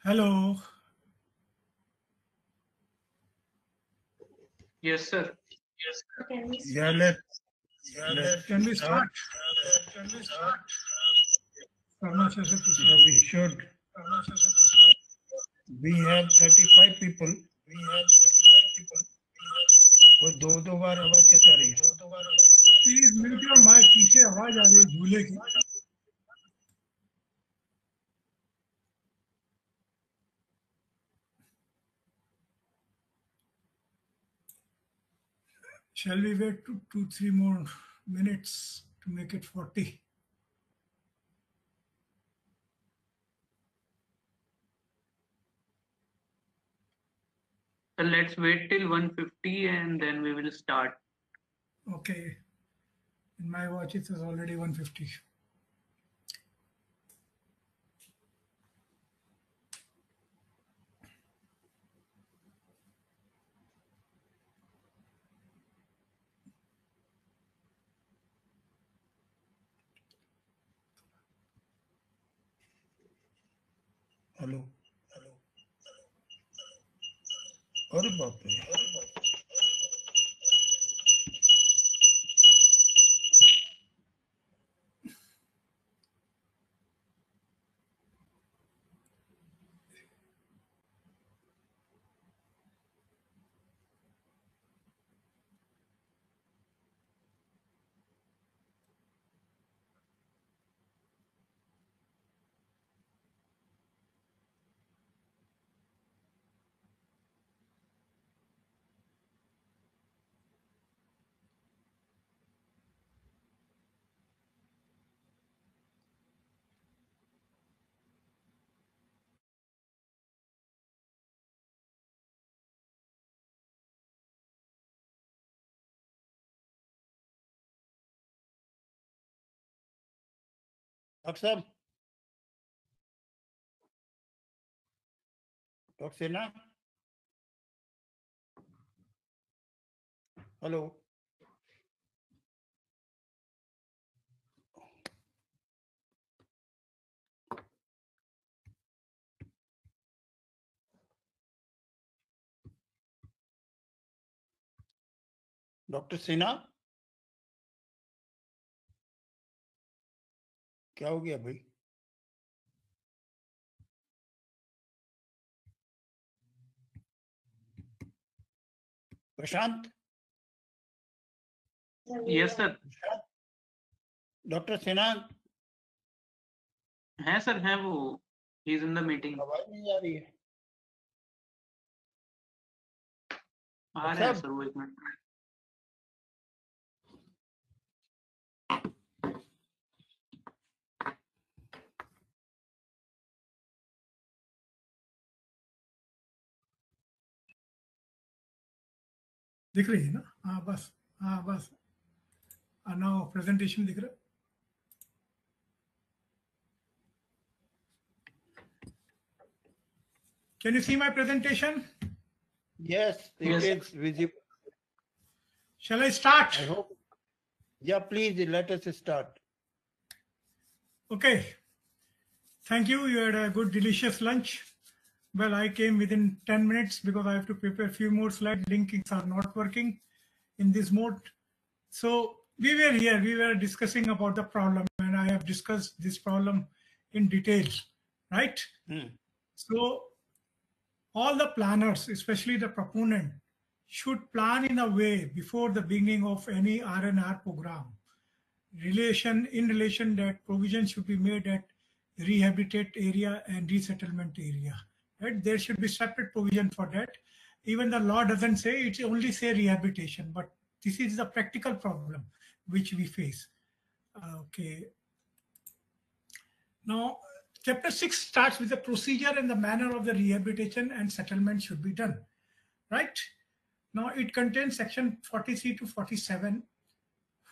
Hello. Yes, sir. Can we start? Can we start? Yeah, we should. We have 35 people. कोई दो बार आवाज कैसे आ रही है? Please mute your mic. पीछे आवाज आ रही है झूले की. Shall we wait 2-3 more minutes to make it 40? So let's wait till 150 and then we will start. Okay. In my watch, it is already 150. Hello अरे बाप रे डॉक्टर साहब डॉक्टर सेना हेलो डॉक्टर सेना क्या हो गया भाई प्रशांत Yes, sir. डॉक्टर सेना है सर है वो. He is in the meeting. आवाज नहीं आ रही है आ रहे हैं सर वो 1 मिनट. दिख रही है ना? हाँ बस नाउ प्रेजेंटेशन दिख रहा है. Can you see my presentation? Yes, it is visible. Shall I start? I hope. Yeah, please let us start. Okay. Thank you. You had a good, delicious lunch. Well, I came within 10 minutes because I have to prepare a few more slides. Linkings are not working in this mode. So we were here. We were discussing about the problem, and I have discussed this problem in detail, right? So all the planners, especially the proponent, should plan in a way before the beginning of any R&R program. In relation that provision should be made at rehabilitate area and resettlement area. Right? There should be separate provision for that. Even the law doesn't say, it only say rehabilitation, but this is the practical problem which we face. Okay. Now, Chapter 6 starts with the procedure and the manner of the rehabilitation and settlement should be done, right? Now, it contains section 43 to 47.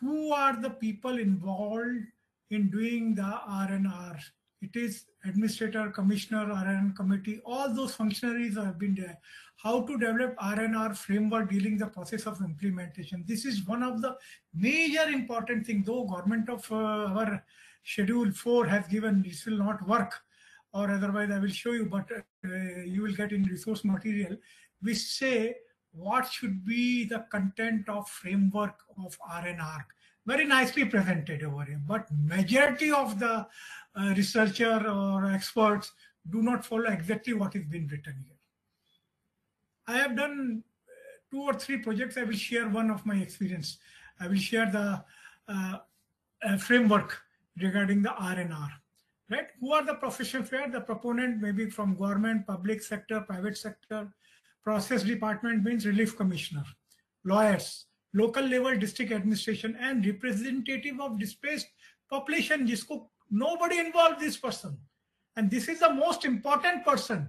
Who are the people involved in doing the R&R? It is administrator, commissioner, R&R committee, all those functionaries have been there. How to develop R&R framework dealing the process of implementation. This is one of the major important things, though government of our Schedule 4 has given, this will not work. or otherwise I will show you, but you will get in resource material, which say what should be the content of framework of R&R. Very nicely presented over here, but majority of the researcher or experts do not follow exactly what is being written here. I have done 2 or 3 projects. I will share one of my experience. I will share the framework regarding the R&R. Right? Who are the professionals here? The proponent may be from government, public sector, private sector. Process department means relief commissioner, lawyers, local level district administration, and representative of displaced population. Jisko nobody involved this person, and this is the most important person.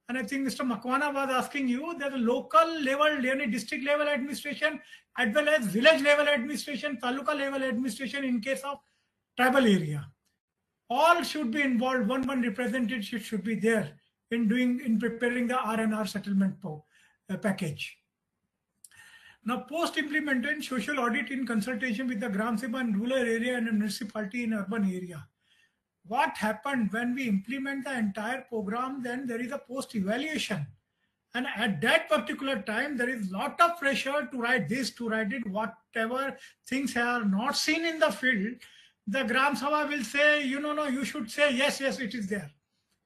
And I think Mr. Makwana was asking you that the local level, district level administration, as well as village level administration, taluka level administration in case of tribal area, all should be involved. One representative should be there in preparing the R&R settlement package. Now, post-implementation social audit in consultation with the Gram Sabha in rural area and a municipality in urban area. What happened when we implement the entire program? Then there is a post-evaluation. And at that particular time, there is a lot of pressure to write this, to write it, whatever things are not seen in the field. The Gram Sabha will say, no, you should say, yes, it is there.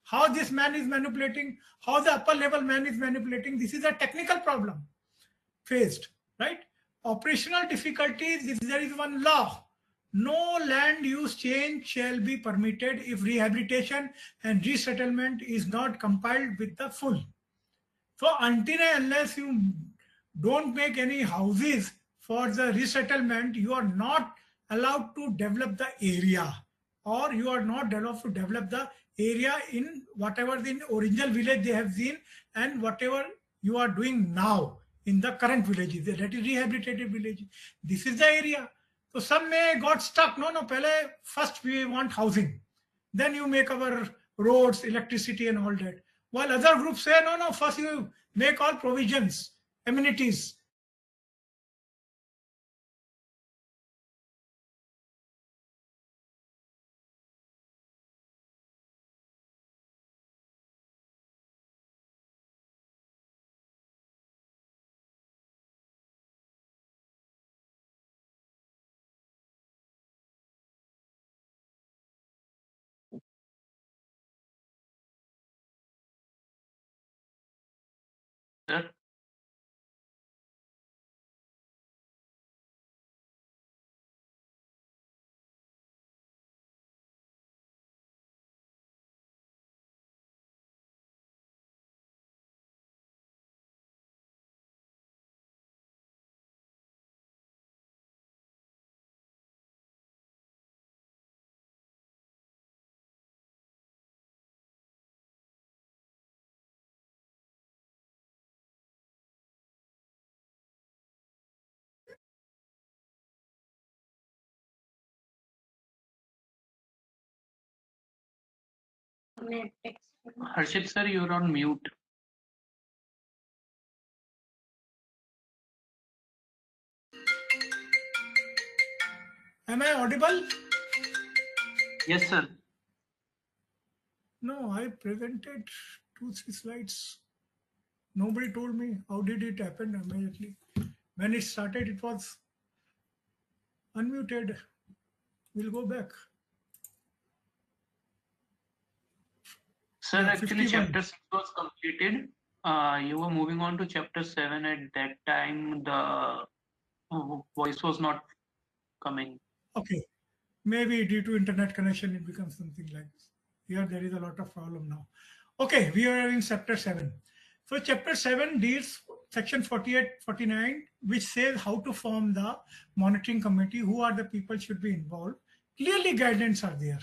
How this man is manipulating, how the upper level man is manipulating, this is a technical problem faced, right? Operational difficulties, there is one law. No land use change shall be permitted if rehabilitation and resettlement is not compiled with the full. So until and unless you don't make any houses for the resettlement, you are not allowed to develop the area, or you are not allowed to develop the area in whatever the original village they have seen and whatever you are doing now in the current villages, that is rehabilitated village. This is the area. So some may got stuck. No, first we want housing. Then you make our roads, electricity and all that. While other groups say, no, first you make all provisions, amenities. Sir, Harshit sir, you're on mute. Am I audible? Yes, sir. No, I presented 2-3 slides. Nobody told me how did it happen immediately. When it started, it was unmuted. We'll go back. Sir, Yeah, actually 51. chapter 6 was completed. You were moving on to chapter 7. At that time, the voice was not coming. Okay. Maybe due to internet connection, it becomes something like this. Here, there is a lot of problem now. Okay, we are in chapter 7. So chapter 7 deals section 48, 49, which says how to form the monitoring committee, who are the people should be involved. Clearly guidelines are there.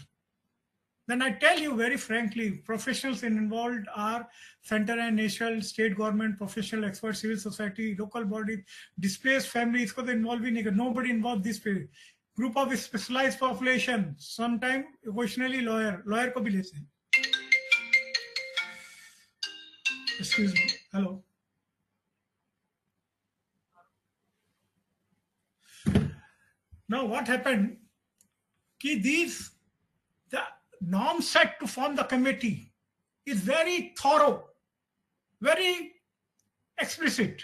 Then I tell you very frankly, professionals involved are center and national, state government, professional experts, civil society, local bodies, displaced families, because involving nobody involved this period. Group of specialized population, sometime occasionally lawyer ko bhi lete hain. Excuse me. Hello. Now what happened? Ki these norm set to form the committee is very thorough, very explicit.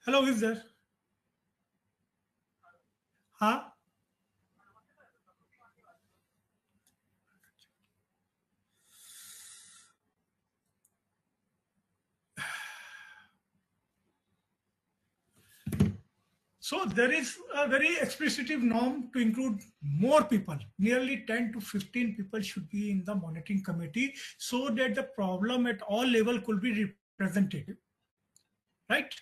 Hello, is there? Huh? So there is a very explicit norm to include more people. Nearly 10 to 15 people should be in the monitoring committee so that the problem at all level could be represented. Right?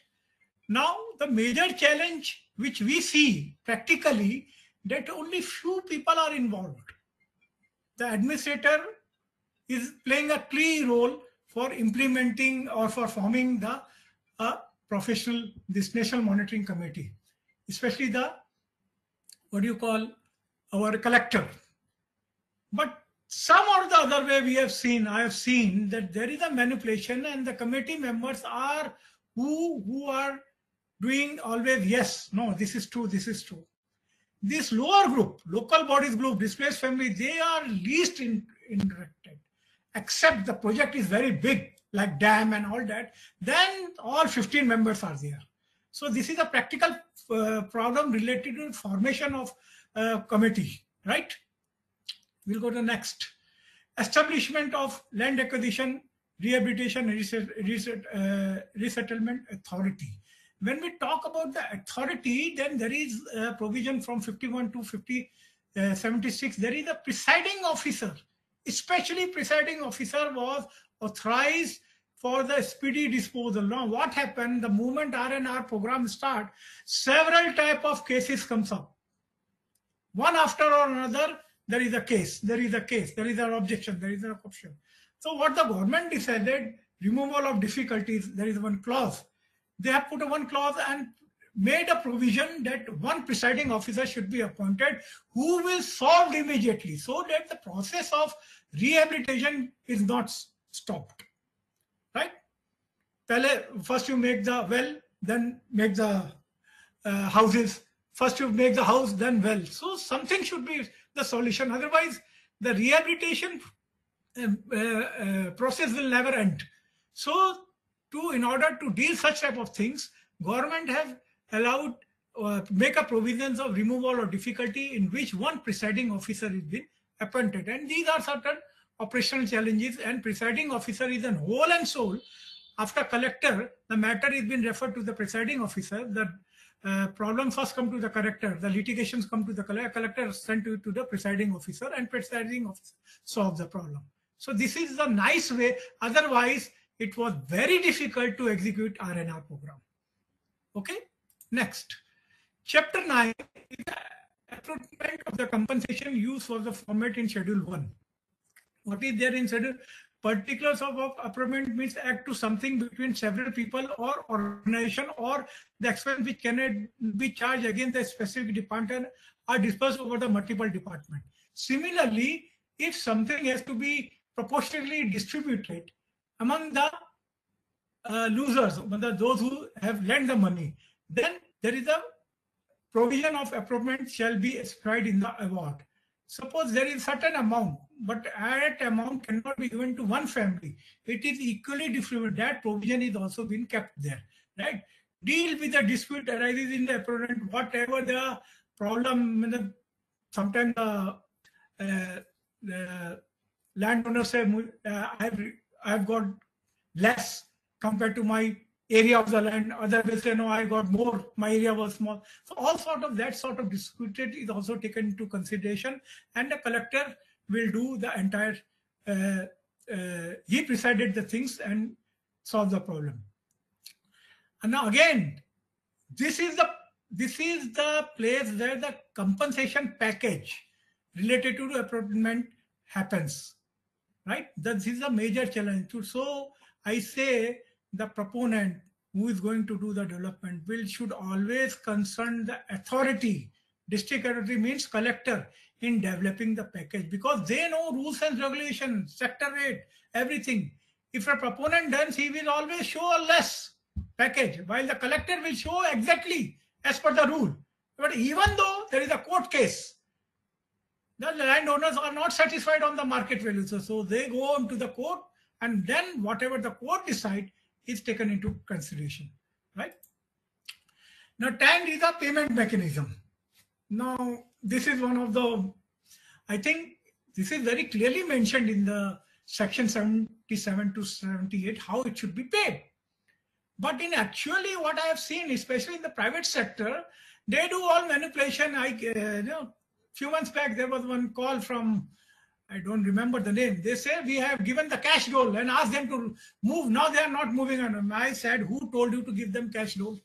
Now, the major challenge which we see practically that only few people are involved. The administrator is playing a key role for implementing or for forming the professional, this national monitoring committee, especially the, what do you call, our collector. But some or the other way I have seen that there is a manipulation and the committee members are who are doing always, yes, no, this is true, this is true. This lower group, local bodies group, displaced family, they are least interacted. Except the project is very big, like dam and all that, then all 15 members are there. So this is a practical problem related to formation of committee, right? We'll go to next. Establishment of land acquisition, rehabilitation, resettlement authority. When we talk about the authority, then there is a provision from 51 to 76. There is a presiding officer, especially presiding officer was authorized for the speedy disposal. Now, what happened? The moment R&R program start, several type of cases comes up. One after another, there is a case, there is a case, there is an objection, there is an option. So what the government decided, removal of difficulties, there is one clause. They have put one clause and made a provision that one presiding officer should be appointed who will solve immediately so that the process of rehabilitation is not stopped. Right? First you make the well, then make the houses. First you make the house, then well. So something should be the solution. Otherwise, the rehabilitation process will never end. So in order to deal such type of things, government have allowed make a provisions of removal of difficulty in which one presiding officer is been appointed. And these are certain operational challenges, and presiding officer is an whole and soul. After collector, the matter is been referred to the presiding officer. The problem first come to the collector, the litigations come to the collector, sent to the presiding officer, and presiding officer solve the problem. So this is a nice way. Otherwise, it was very difficult to execute R&R program. Okay, next. Chapter 9 is the appropriate of the compensation used for the format in Schedule 1. What is there in Schedule? Particulars of appropriate means act to something between several people or organization, or the expense which cannot be charged against a specific department are dispersed over the multiple departments. Similarly, if something has to be proportionally distributed among the losers, those who have lent the money, then there is a provision of appropriate shall be specified in the award. Suppose there is certain amount, but that amount cannot be given to one family. It is equally distributed. That provision is also been kept there, right? Deal with the dispute arises in the appropriate, whatever the problem. Sometimes the landowner say, I've got less compared to my area of the land. Other will say, no, I got more, my area was small. So all sort of that sort of disputed is also taken into consideration, and the collector will do the entire, he presided the things and solve the problem. And now again, this is the place where the compensation package related to the appropriate happens, right? This is a major challenge. So I say the proponent who is going to do the development should always concern the authority. District authority means collector in developing the package, because they know rules and regulations, sector rate, everything. If a proponent does, he will always show a less package, while the collector will show exactly as per the rule. But even though there is a court case, The landowners are not satisfied on the market value. So they go on to the court, and then whatever the court decide is taken into consideration, right? Now, 10 is a payment mechanism. Now, this is one of the, I think this is very clearly mentioned in the section 77 to 78, how it should be paid. But in actually what I have seen, especially in the private sector, they do all manipulation. Few months back, there was one call from, I don't remember the name. They say, we have given the cash dole and asked them to move. Now they are not moving on. I said, who told you to give them cash dole?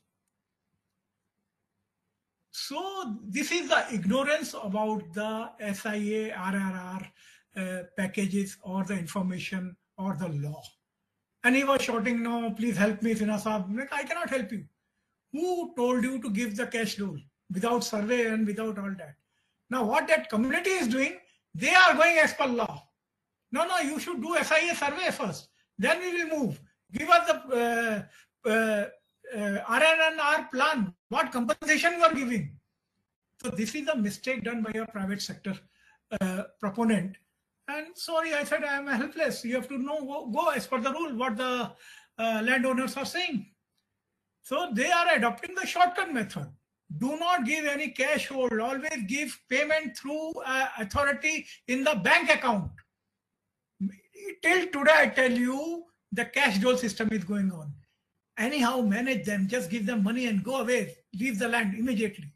So this is the ignorance about the SIA, RRR packages or the information or the law. And he was shouting, no, please help me, Sinha Saab. I cannot help you. Who told you to give the cash dole without survey and without all that? Now what that community is doing, they are going as per law. No, you should do SIA survey first. Then we will move. Give us the R&R plan. What compensation you are giving? So this is a mistake done by a private sector proponent. And sorry, I said I am helpless. You have to know, go as per the rule, what the landowners are saying. So they are adopting the shortcut method. Do not give any cash hold. Always give payment through authority in the bank account. Till today, I tell you, the cash dole system is going on. Anyhow, manage them. Just give them money and go away. Leave the land immediately.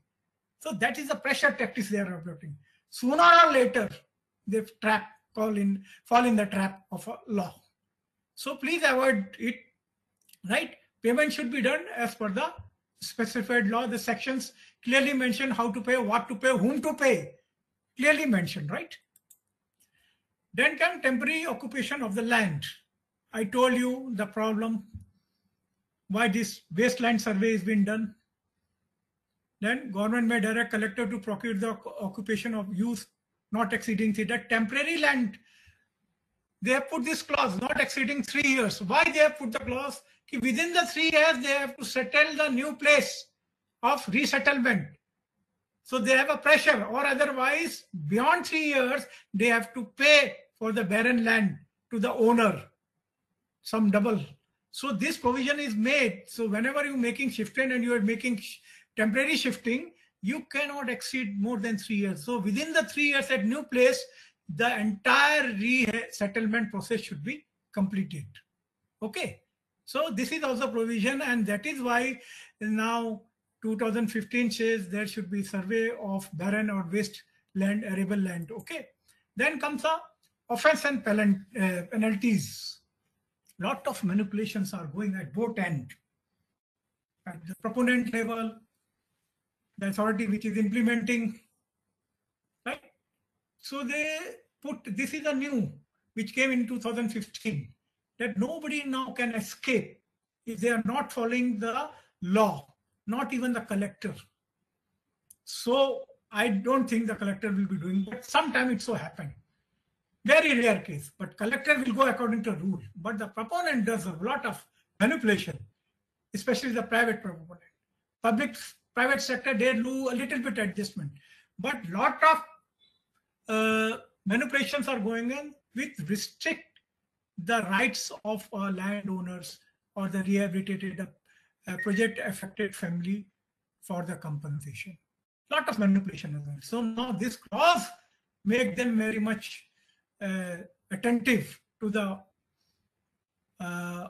So that is the pressure tactics they are adopting. Sooner or later, they fall in the trap of a law. So please avoid it, right? Payment should be done as per the specified law. The sections clearly mention how to pay, what to pay, whom to pay. Clearly mentioned, right? Then come temporary occupation of the land. I told you the problem, why this wasteland survey is being done. Then government may direct collector to procure the occupation of use not exceeding 3. That temporary land, they have put this clause, not exceeding 3 years. Why they have put the clause? Within the 3 years, they have to settle the new place of resettlement. So they have a pressure, or otherwise, beyond 3 years, they have to pay for the barren land to the owner, some double. So this provision is made. So whenever you're making shifting and you are making temporary shifting, you cannot exceed more than 3 years. So within the 3 years at new place, the entire resettlement process should be completed. Okay. So this is also provision, and that is why now 2015 says there should be survey of barren or waste land, arable land. Okay. Then comes the offense and penalties. Lot of manipulations are going at both ends. At the proponent level, the authority which is implementing, right? So they put, this is a new, which came in 2015, that nobody now can escape if they are not following the law, not even the collector. So I don't think the collector will be doing, but sometime it so happened. Very rare case, but collector will go according to rule. But the proponent does a lot of manipulation, especially the private proponent. Private sector, they do a little bit adjustment, but lot of manipulations are going on which restrict the rights of landowners or the rehabilitated project affected family for the compensation. Lot of manipulation is there. So now this clause make them very much attentive to the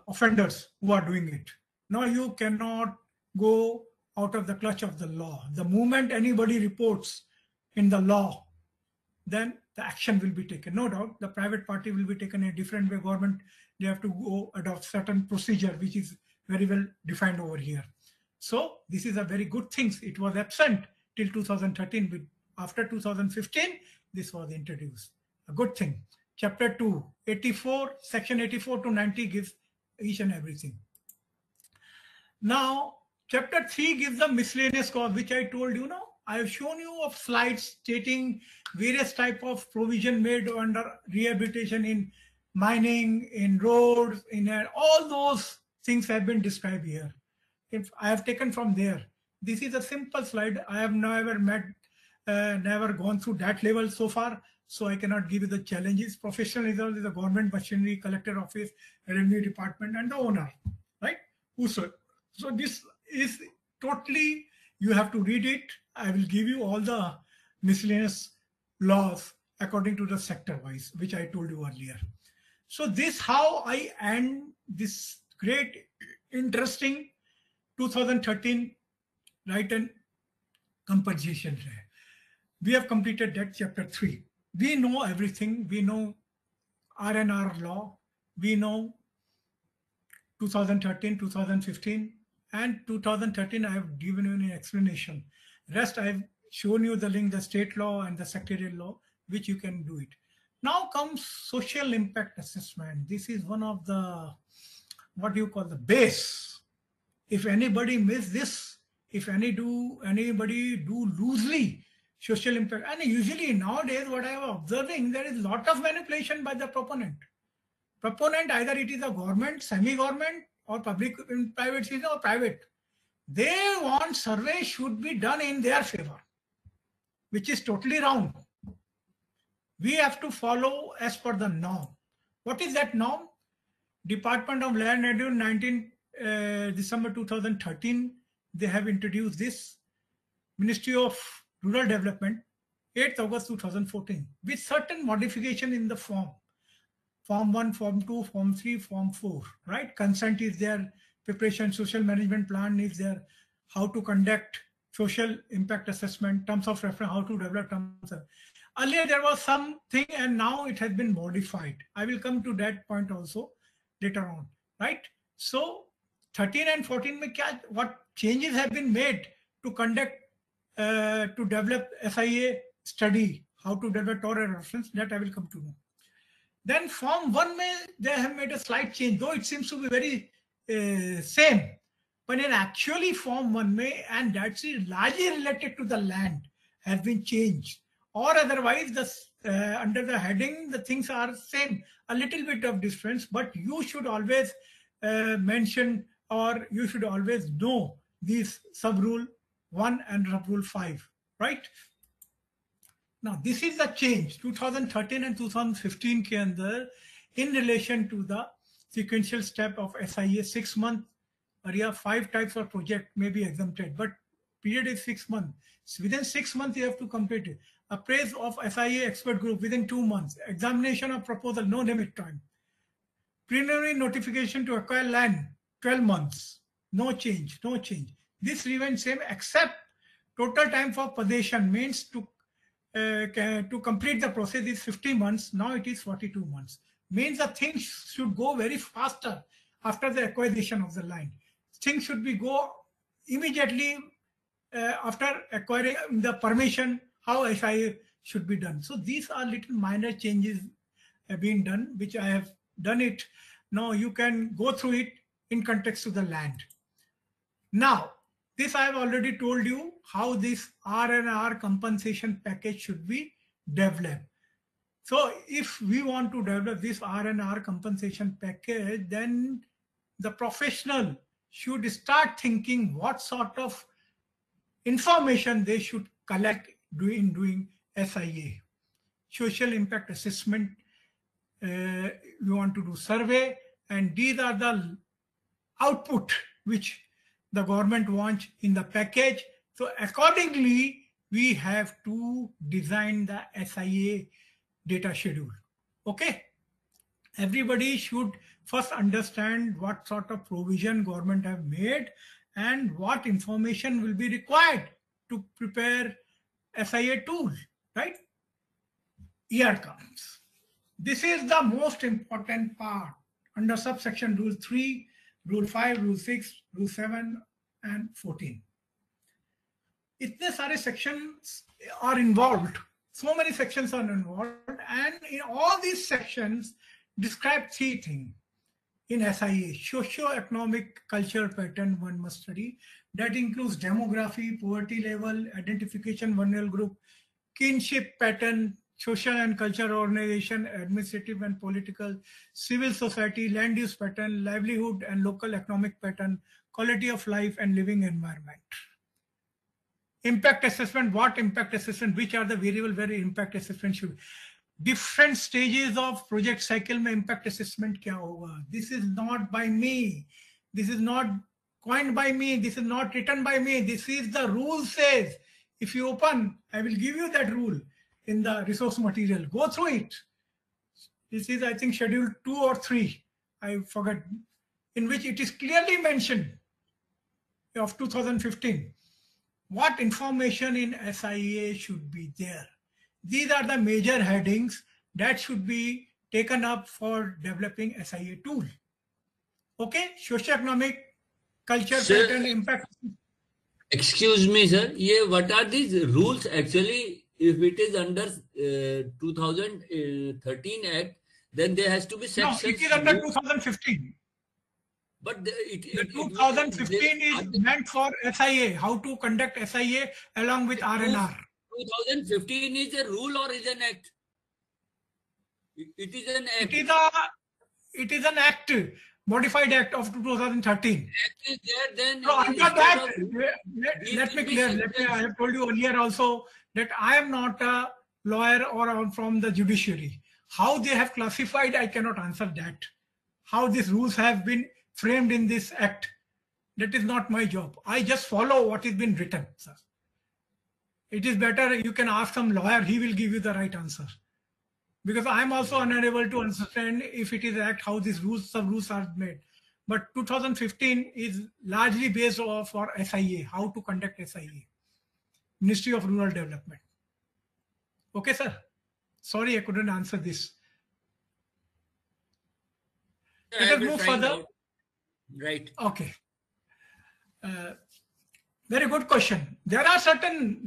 offenders who are doing it. Now you cannot go out of the clutch of the law. The moment anybody reports in the law, then the action will be taken. No doubt, the private party will be taken a different way. Government, they have to go adopt certain procedure, which is very well defined over here. So this is a very good thing. It was absent till 2013. But after 2015, this was introduced. A good thing. Chapter 2, 84, section 84 to 90 gives each and everything. Now, chapter 3 gives the miscellaneous clause, which I told you now. I have shown you of slides stating various type of provision made under rehabilitation in mining, in roads, in all those things have been described here. If I have taken from there, this is a simple slide. I have never met never gone through that level so far, so I cannot give you the challenges. Professionalism is the government machinery, collector office, revenue department, and the owner, right? So this is totally, you have to read it. I will give you all the miscellaneous laws according to the sector wise, which I told you earlier. So this how I end this great, interesting 2013 right and compensation. We have completed that chapter 3. We know everything. We know R&R law. We know 2013, 2015, and 2013 I have given you an explanation. Rest I have shown you the link, the state law and the secretarial law, which you can do it. Now comes social impact assessment. This is one of the, what do you call, the base. If anybody miss this, if anybody do loosely social impact, and usually nowadays what I am observing, there is a lot of manipulation by the proponent. Proponent, either it is a government, semi-government, or public in private sector or private. They want survey should be done in their favor, which is totally wrong. We have to follow as per the norm. What is that norm? Department of Land and 19 December 2013, they have introduced this. Ministry of Rural Development, 8th August 2014, with certain modification in the form. Form 1, Form 2, Form 3, Form 4, right? Consent is there, preparation, social management plan is there, how to conduct social impact assessment, terms of reference, how to develop terms of. Earlier there was something and now it has been modified. I will come to that point also later on, right? So 13 and 14, what changes have been made to conduct, to develop SIA study, how to develop TOR reference, that I will come to know. Then Form 1 they have made a slight change, though it seems to be very same. But in actually Form 1 and that's largely related to the land, has been changed. Or otherwise, under the heading, the things are same, a little bit of difference, but you should always mention, or you should always know these sub-rule 1 and sub-rule 5, right? Now, this is the change 2013 and 2015 ke andar, in relation to the sequential step of SIA 6 months, or yeah, 5 types of project may be exempted, but period is 6 months. So within 6 months, you have to complete it. Appraise of SIA expert group within 2 months. Examination of proposal, no limit time. Preliminary notification to acquire land, 12 months. No change, no change. This remains same except total time for possession means to complete the process is 50 months. Now it is 42 months. Means the things should go very faster after the acquisition of the land. Things should be go immediately after acquiring the permission, how SIA should be done. So these are little minor changes have been done, which I have done it. Now you can go through it in context to the land. Now, this I have already told you how this R&R compensation package should be developed. So if we want to develop this R&R compensation package, then the professional should start thinking what sort of information they should collect doing SIA. Social impact assessment, we want to do survey, and these are the output which the government wants in the package. So accordingly, we have to design the SIA data schedule. Okay. Everybody should first understand what sort of provision government have made and what information will be required to prepare SIA tool, right? Here comes. This is the most important part under subsection Rule 3, Rule 5, Rule 6, Rule 7, and 14. Itne sare sections are involved. So many sections are involved, and in all these sections describe 3 things in SIA. Socio-economic culture pattern one must study. That includes demography, poverty level, identification, vulnerable group, kinship pattern, social and cultural organization, administrative and political, civil society, land use pattern, livelihood and local economic pattern, quality of life and living environment. Impact assessment, what impact assessment, which are the variable where impact assessment should be. Different stages of project cycle में impact assessment क्या होगा? This is not by me. This is not coined by me. This is not written by me. This is the rule says. If you open, I will give you that rule in the resource material. Go through it. This is, I think, schedule 2 or 3. I forgot. In which it is clearly mentioned of 2015. What information in SIA should be there? These are the major headings that should be taken up for developing SIA tool. Okay, socio-economic, culture, Sir, pattern, impact. Excuse me, sir. Yeah, what are these rules actually? If it is under 2013 Act, then there has to be No, sections. it is under 2015. But The 2015 is meant for SIA, how to conduct SIA along with R&R. 2015 is a rule or is an act? It is an act. It is an act, modified act of 2013. Act is there, then. So under that, let me clear. I have told you earlier also that I am not a lawyer or from the judiciary. How they have classified, I cannot answer that. How these rules have been framed in this act, that is not my job. I just follow what has been written, sir. It is better you can ask some lawyer, he will give you the right answer. Because I am also unable to understand if it is act, how these rules, some rules are made. But 2015 is largely based off for SIA, how to conduct SIA. Ministry of Rural Development. Okay, sir. Sorry, I couldn't answer this. Let us move further. Out. Right. Okay. Very good question. There are certain,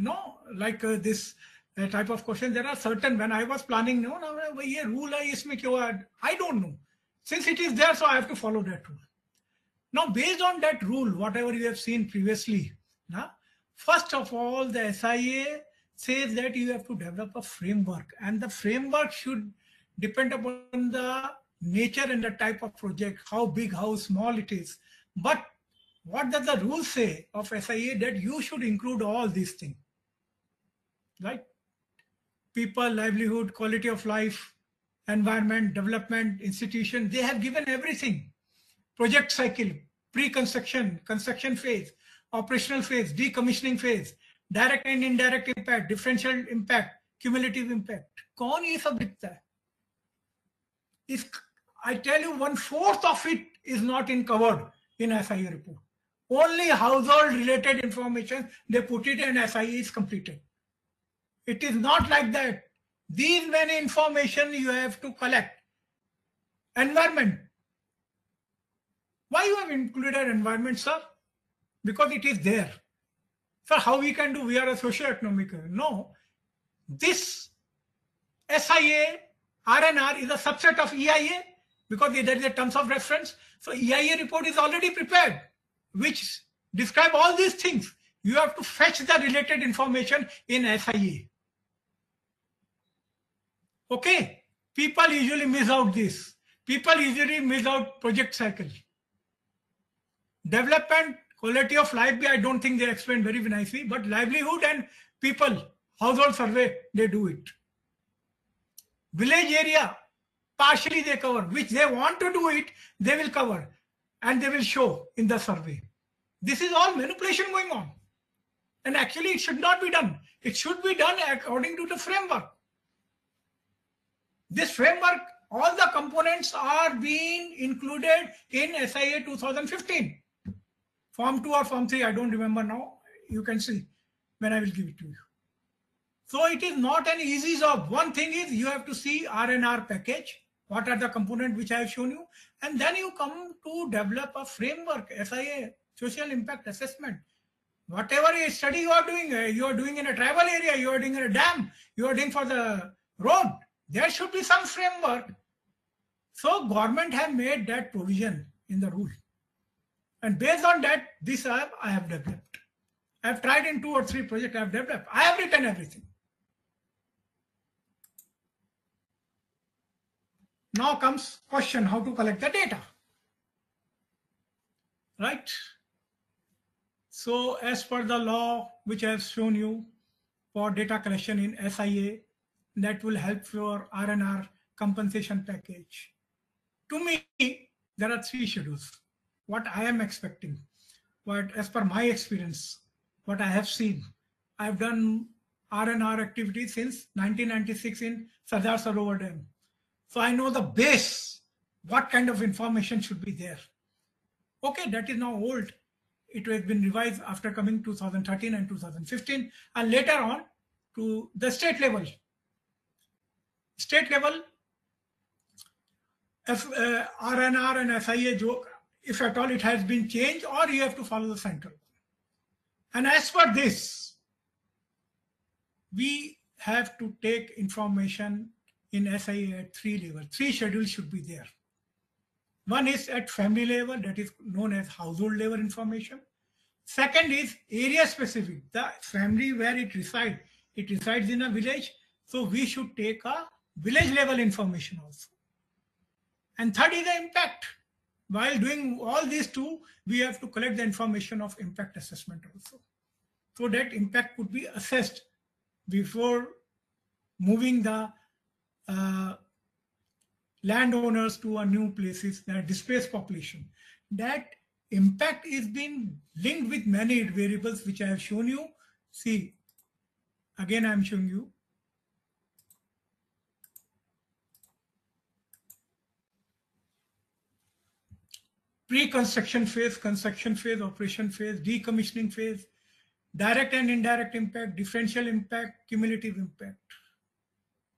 this type of question, there are certain, when I was planning, ये rule है, इसमें क्यों है? I don't know. Since it is there, so I have to follow that rule. Now, based on that rule, whatever you have seen previously, first of all, the SIA says that you have to develop a framework, and the framework should depend upon the nature and the type of project, how big, how small it is. But what does the rule say of SIA? That you should include all these things, right? People, livelihood, quality of life, environment, development, institution, they have given everything. Project cycle, pre-construction, construction phase, operational phase, decommissioning phase, direct and indirect impact, differential impact, cumulative impact. कौन ये सब लिखता है? I tell you, 1/4 of it is not covered in SIA report. Only household related information, they put it and SIA is completed. It is not like that. These many information you have to collect. Environment. Why you have included environment, sir? Because it is there. Sir, how we can do? We are a socio-economic. No. This SIA, R&R is a subset of EIA because there is a terms of reference. So EIA report is already prepared, which describe all these things. You have to fetch the related information in SIA. Okay. People usually miss out this. People usually miss out project cycle. Development, quality of life, I don't think they explain very nicely, but livelihood and people, household survey, they do it. Village area, partially they cover, which they want to do it, they will cover and they will show in the survey. This is all manipulation going on. And actually it should not be done. It should be done according to the framework. This framework, all the components are being included in SIA 2015. Form 2 or Form 3, I don't remember now. You can see when I will give it to you. So it is not an easy job. One thing is you have to see R&R package. What are the components which I have shown you? And then you come to develop a framework, SIA, social impact assessment. Whatever study you are doing in a tribal area, you are doing in a dam, you are doing for the road. There should be some framework. So government have made that provision in the rule. And based on that, this I have developed. I have tried in 2 or 3 projects I have developed. I have written everything. Now comes question, how to collect the data. Right? So as per the law, which I have shown you for data collection in SIA, that will help your R&R compensation package. To me, there are 3 schedules. What I am expecting, what as per my experience, what I have seen, I've done R&R activities since 1996 in Sardar Sarovar Dam. So I know the base, what kind of information should be there. Okay, that is now old. It has been revised after coming 2013 and 2015, and later on to the state level. State level, R&R and SIA, if at all it has been changed, or you have to follow the central. And as per this, we have to take information in SIA at 3 levels. 3 schedules should be there. One is at family level, that is known as household level information. Second is area specific, the family where it resides in a village. So we should take a village level information also. And third is the impact. While doing all these 2, we have to collect the information of impact assessment also. So that impact could be assessed before moving the landowners to a new places, that displaced population. That impact is being linked with many variables which I have shown you. See, again I am showing you. Pre-construction phase, construction phase, operation phase, decommissioning phase, direct and indirect impact, differential impact, cumulative impact.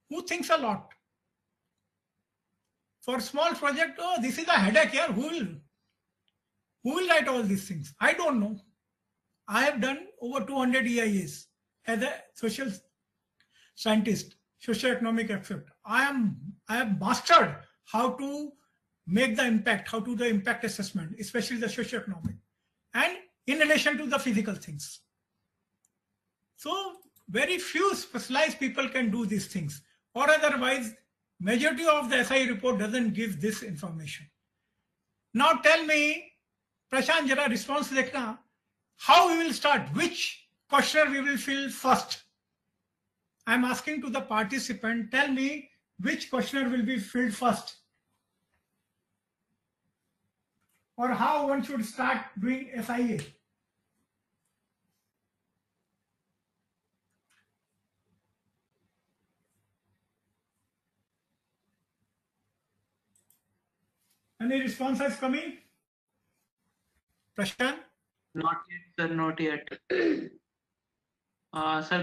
Who thinks a lot? For small project, oh, this is a headache here. Who will write all these things? I don't know. I have done over 200 EIAs as a social scientist, socio-economic expert. I have mastered how to make the impact, how to do the impact assessment, especially the socio-economic, and in relation to the physical things. So very few specialized people can do these things, or otherwise majority of the SIA report doesn't give this information. Now tell me, Prashant, jara response dekhna, how we will start, which questionnaire we will fill first. I'm asking to the participant, tell me which questionnaire will be filled first, or how one should start doing SIA. Any responses coming? Prashant? Not yet, sir, not yet. Sir,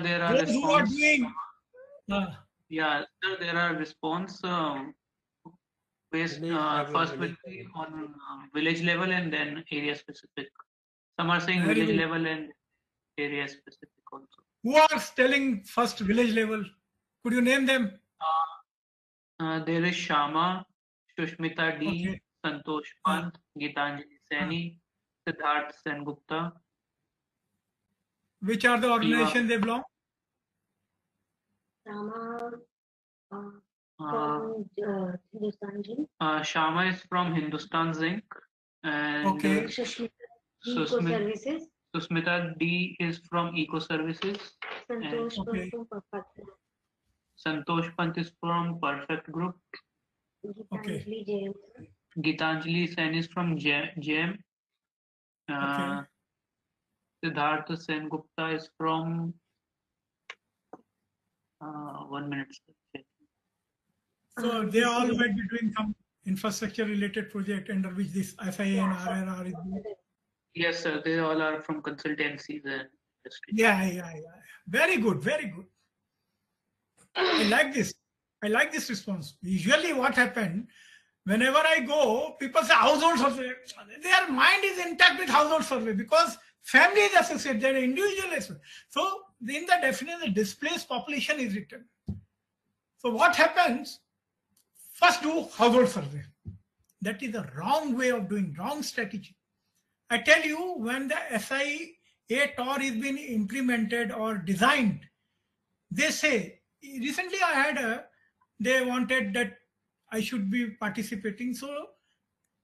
there are Those who are response. doing, Yeah, sir, there are response based. First will be on village level and then area specific. Some are saying Very village good. level and area specific also. Who are telling first village level? Could you name them? There is Shama, Shushmita D, Okay. Santosh Pant, Gitanjali Saini, Siddharth Sengupta. Which are the organizations they belong? Shama is from Hindustan Zinc, and Okay. Susmita D is from Eco Services. Okay. Santosh Pant is from Perfect Group. Okay. Gitanjali Sen is from GEM. Okay. Siddharth Sengupta is from 1 minute. So they all might be doing some infrastructure related project under which this SIA and R&R is doing. Yes, sir. They all are from consultancies and industry. Yeah. Very good, very good. I like this. I like this response. Usually what happened, whenever I go, people say household survey. Their mind is intact with household survey because family is associated, they're individual as well. So in the definition, the displaced population is written. So what happens? First do household survey. That is the wrong way of doing, wrong strategy. I tell you, when the SIA TOR is being implemented or designed, they say, recently I had they wanted that I should be participating. So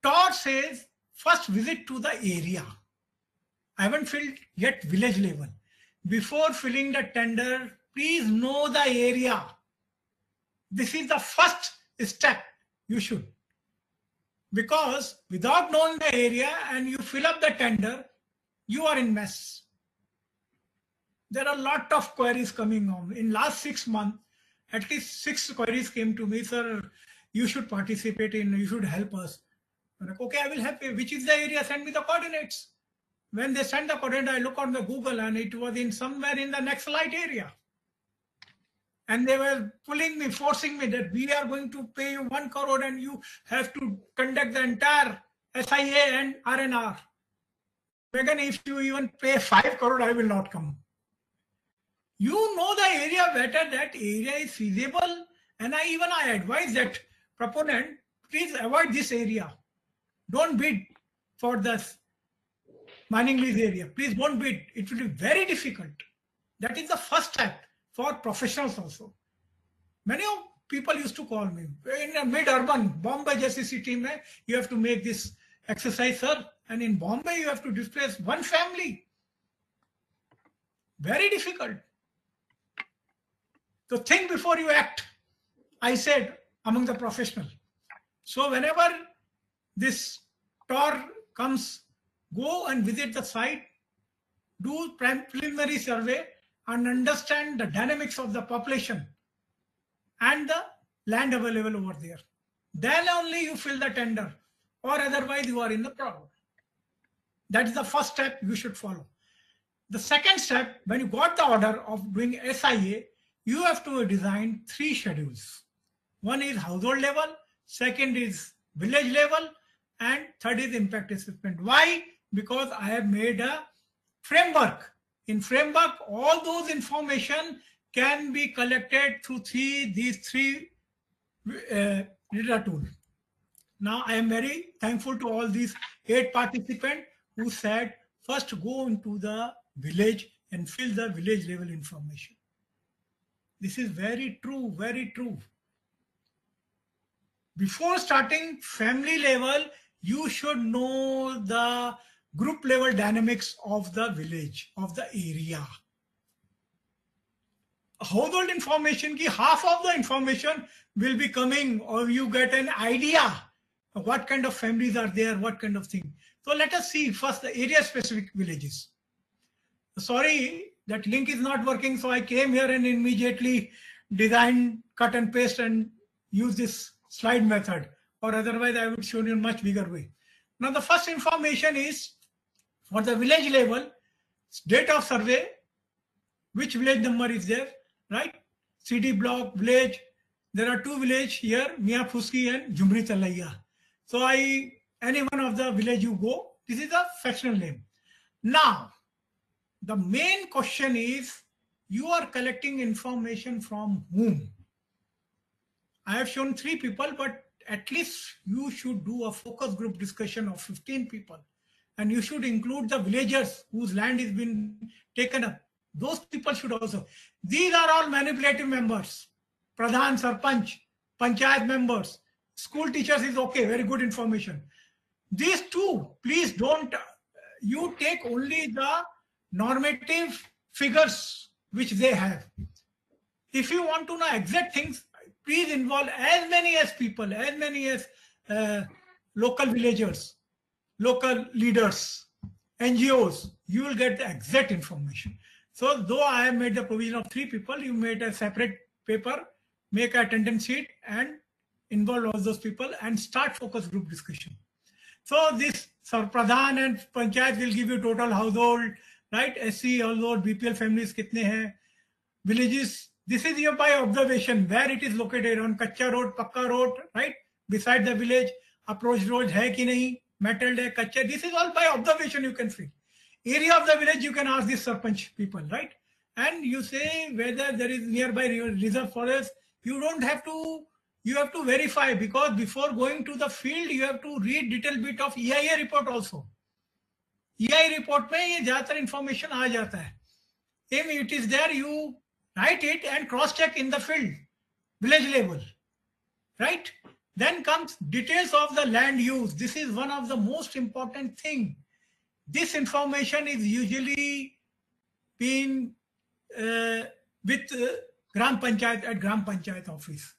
TOR says, first visit to the area. I haven't filled yet village level. Before filling the tender, please know the area. This is the first step you should. Because without knowing the area and you fill up the tender, you are in mess. There are a lot of queries coming on. In last 6 months, at least 6 queries came to me, sir, you should participate in, you should help us. I'm like, okay, I will help you. Which is the area? Send me the coordinates. When they send the coordinate, I look on the Google and it was in somewhere in the next light area. And they were pulling me, forcing me that we are going to pay you 1 crore and you have to conduct the entire SIA and R&R. Again, if you even pay 5 crore, I will not come. You know the area better, that area is feasible. And I advise that proponent, please avoid this area. Don't bid for this mining lease area. Please don't bid. It will be very difficult. That is the first step for professionals also. Many of people used to call me. In a mid-urban, Bombay jaisi city mein, you have to make this exercise, sir. And in Bombay, you have to displace 1 family. Very difficult. So think before you act, I said, among the professionals. So whenever this TOR comes, go and visit the site, do preliminary survey and understand the dynamics of the population and the land available over there. Then only you fill the tender, or otherwise you are in the problem. That is the first step you should follow. The second step, when you got the order of doing SIA, you have to design 3 schedules. One is household level, second is village level, and third is impact assessment. Why? Because I have made a framework. In framework, all those information can be collected through these three data tools. Now, I am very thankful to all these 8 participants who said, first go into the village and fill the village level information. This is very true, very true. Before starting family level, you should know the group level dynamics of the village, of the area. Household information ki half of the information will be coming, or you get an idea of what kind of families are there, what kind of thing. So let us see first the area specific villages. Sorry, that link is not working, so I came here and immediately designed, cut and paste and use this slide method, or otherwise I would show you in a much bigger way. Now the first information is for the village level, date of survey, which village number is there, right? CD block, village. There are 2 villages here, Mia Fuski and Jumri Talaiya. So any one of the village you go, this is a factional name. Now, the main question is, you are collecting information from whom? I have shown 3 people, but at least you should do a focus group discussion of 15 people. And you should include the villagers whose land has been taken up. Those people should also. These are all manipulative members. Pradhan, Sarpanch, Panchayat members, school teachers is okay, very good information. These 2, please don't, you take only the normative figures which they have. If you want to know exact things, please involve as many as people, as many as local villagers, local leaders, NGOs, you will get the exact information. So though I have made the provision of 3 people, you made a separate paper, make an attendance sheet and involve all those people and start focus group discussion. So this Pradhan and Panchayat will give you total household, right? SC household, BPL families kitne hai, villages. This is your by observation, where it is located, on Kacha road, Pakka road, right? Beside the village, approach road hai ki nahi, metalled hai, Kacha. This is all by observation you can see. Area of the village, you can ask these Sarpanch people, right? And you say whether there is nearby reserve forest. You don't have to, you have to verify, because before going to the field, you have to read little bit of EIA report also. EIA report mein ye zyadar information aa jata hai. If it is there, you write it and cross-check in the field, village level, right? Then comes details of the land use. This is one of the most important thing. this information is usually been with Gram Panchayat at Gram Panchayat office.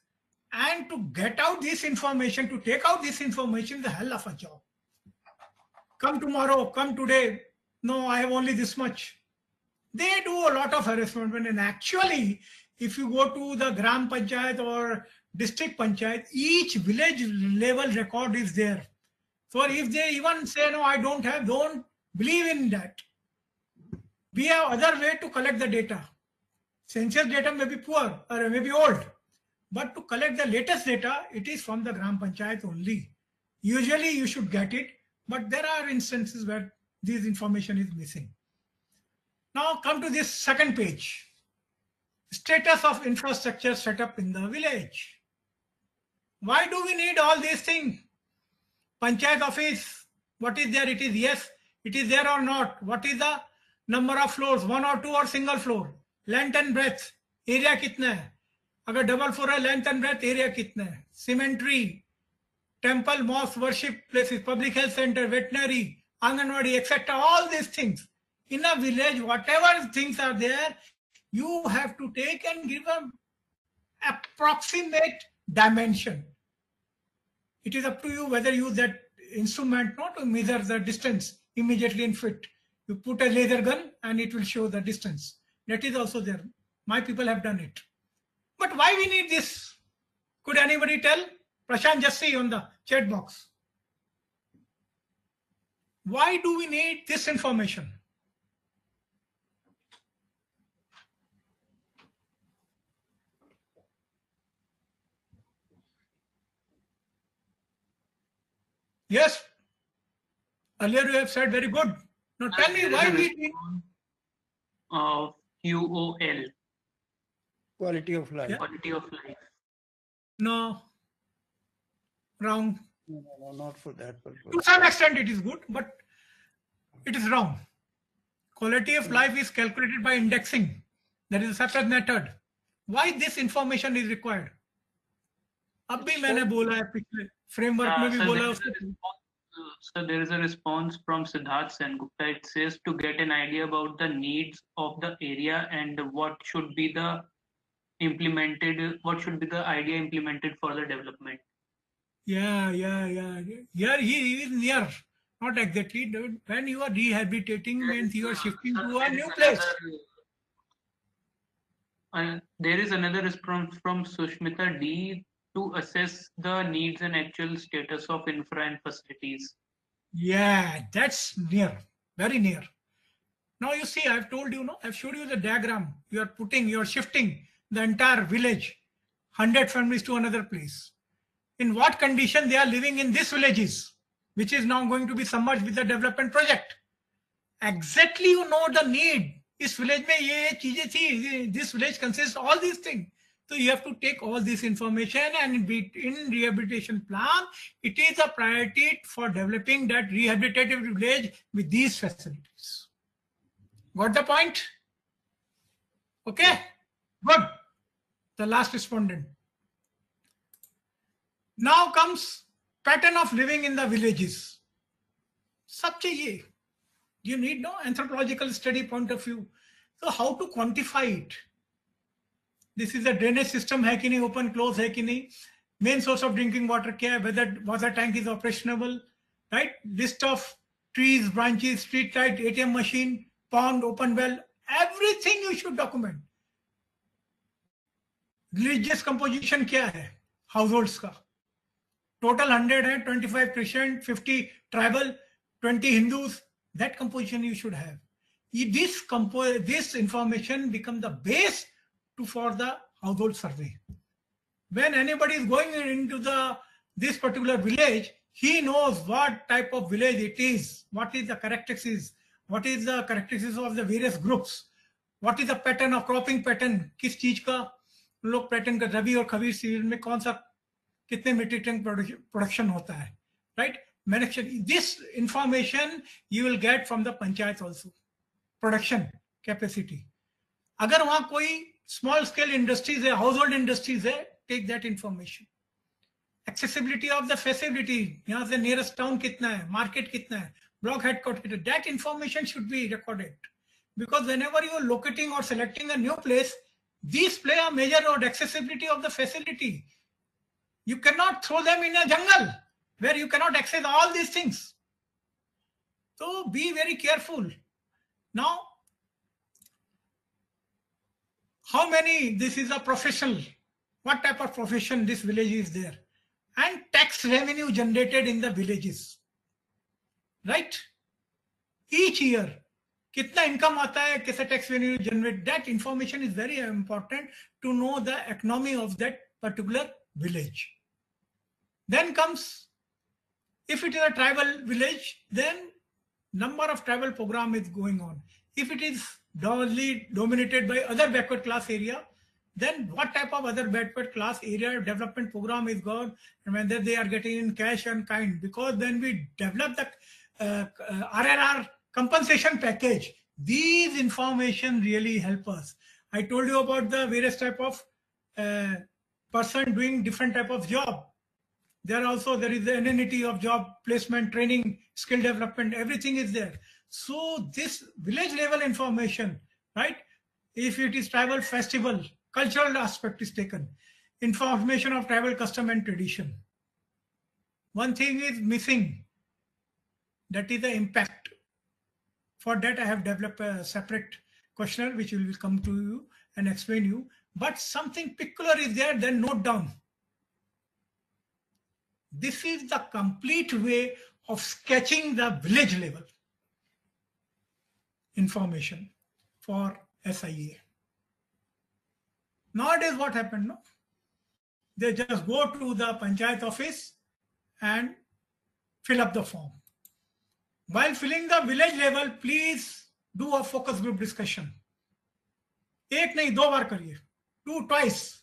And to get out this information, to take out this information is a hell of a job. Come tomorrow, come today. No, I have only this much. They do a lot of harassment. And actually, if you go to the Gram Panchayat or district Panchayat, each village level record is there. So if they even say, no, I don't have, don't believe in that. We have other way to collect the data. Census data may be poor or may be old, but to collect the latest data, it is from the Gram Panchayat only. Usually you should get it, but there are instances where this information is missing. Now come to this second page. Status of infrastructure set up in the village. Why do we need all these things? Panchayat office, what is there? It is yes, it is there or not. What is the number of floors, 1 or 2 or single floor? Length and breadth, area कितना है? अगर double floor है, length and breadth, area कितना है? Cemetery, temple, mosque, worship places, public health center, veterinary, Anganwadi, etc. All these things. In a village, whatever things are there, you have to take and give an approximate dimension. It is up to you whether you use that instrument not to measure the distance immediately in feet. You put a laser gun and it will show the distance. That is also there. My people have done it. But why we need this? Could anybody tell? Prashant Jassi on the chat box. Why do we need this information? Yes. Earlier you have said very good. Now tell me why we need QOL. Quality of life. Yeah. Quality of life. No. Wrong. No, not for that purpose. To some extent it is good, but it is wrong. Quality of life is calculated by indexing. There is a separate method. Why this information is required? अब भी मैंने बोला है पिछले framework में भी बोला उसको. So there is a response from Siddharth Sengupta. It says to get an idea about the needs of the area and what should be the idea implemented for the development. Yeah. Here he is near, not exactly. When you are rehabilitating, means you are shifting to a new place. There is another response from Sushmita D to assess the needs and actual status of infra and facilities. Yeah, that's near, very near. Now you see, I've told you, I've showed you the diagram. You are shifting the entire village, 100 families to another place. In what condition they are living in these villages, which is now going to be submerged with the development project. Exactly you know the need. This village mein ye cheezein thi, this village consists all these things. So you have to take all this information and in rehabilitation plan, it is a priority for developing that rehabilitative village with these facilities. Got the point? Okay, good. The last respondent. Now comes pattern of living in the villages. Sab chahiye. You need no anthropological study point of view. So how to quantify it? This is a drainage system hai ki nahi, open close hai ki nahi, main source of drinking water kya hai, whether water tank is operational, right? List of trees, branches, street light, ATM machine, pond, open well, everything you should document. Religious composition kya hai, households ka. Total 100 hai, 25 Christian, 50 tribal, 20 Hindus. That composition you should have. This information become the base for the household survey. When anybody is going into this particular village, he knows what type of village it is, what is the characteristics, what is the characteristics of the various groups, what is the pattern of cropping pattern, किस चीज का लोग pattern का रबी और खबीर season में कौन सा कितने metric ton production होता है, right? This information you will get from the panchayat also. Production capacity. अगर वहाँ कोई small scale industries hai, household industries hai, take that information. Accessibility of the facility, yahan se nearest town kitna hai, market kitna hai, block headquarters, that information should be recorded. Because whenever you are locating or selecting a new place, these play a major role, accessibility of the facility. You cannot throw them in a jungle where you cannot access all these things. So be very careful. Now, how many, this is a professional, what type of profession this village is there, and tax revenue generated in the villages, right? Each year, kitna income aata hai, kaise tax revenue generate, that information is very important to know the economy of that particular village. Then comes, if it is a tribal village, then number of tribal program is going on. If it is dominated by other backward class area, then what type of other backward class area development program is gone, and whether they are getting in cash and kind, because then we develop the R&R compensation package. These information really help us. I told you about the various type of person doing different type of job. There is the anonymity of job placement, training, skill development, everything is there. So this village level information, right? If it is tribal festival, cultural aspect is taken. Information of tribal custom and tradition. One thing is missing. That is the impact. For that I have developed a separate questionnaire which will come to you and explain you. But something peculiar is there, then note down. This is the complete way of sketching the village level information for SIA. Nowadays what happened? No? They just go to the panchayat office and fill up the form. While filling the village level, please do a focus group discussion. एक नहीं, दो बार करिए. Do twice.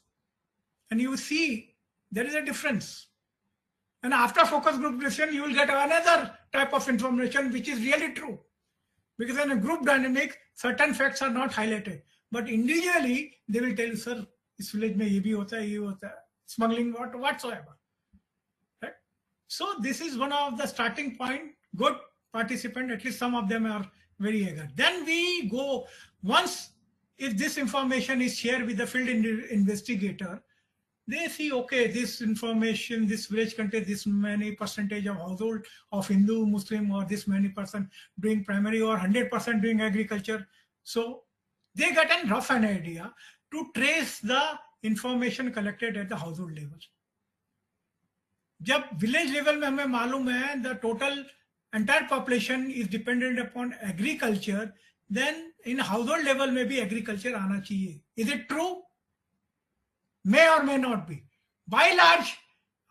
And you will see there is a difference. And after focus group discussion, you will get another type of information which is really true. Because in a group dynamic, certain facts are not highlighted. But individually, they will tell you, sir, this village mein ye bhi hota hai, ye hota hai, smuggling, whatsoever. Right? So this is one of the starting point. Good participant, at least some of them are very eager. Then we go, once if this information is shared with the field investigator, they see, okay, this information, this village contains this many percentage of household of Hindu, Muslim, or this many person doing primary or 100% doing agriculture. So they get a rough an idea to trace the information collected at the household level. जब village level में हमें मालूम है the total entire population is dependent upon agriculture, then in household level में भी agriculture आना चाहिए. Is it true? May or may not be. By large,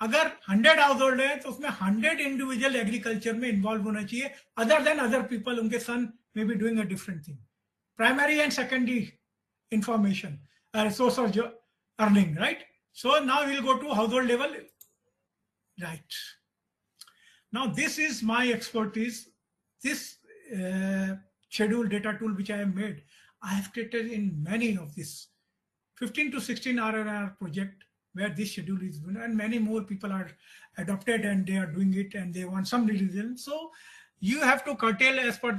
अगर 100 household है तो उसमें 100 individual agriculture में involve होना चाहिए. Other than other people, उनके son may be doing a different thing. Primary and secondary information, source of earning, right? So now we'll go to household level. Right. Now this is my expertise. This schedule data tool which I have made, I have created in many of this 15 to 16 R&R project where this schedule is done, and many more people are adopted and they are doing it and they want some revision. So you have to curtail as per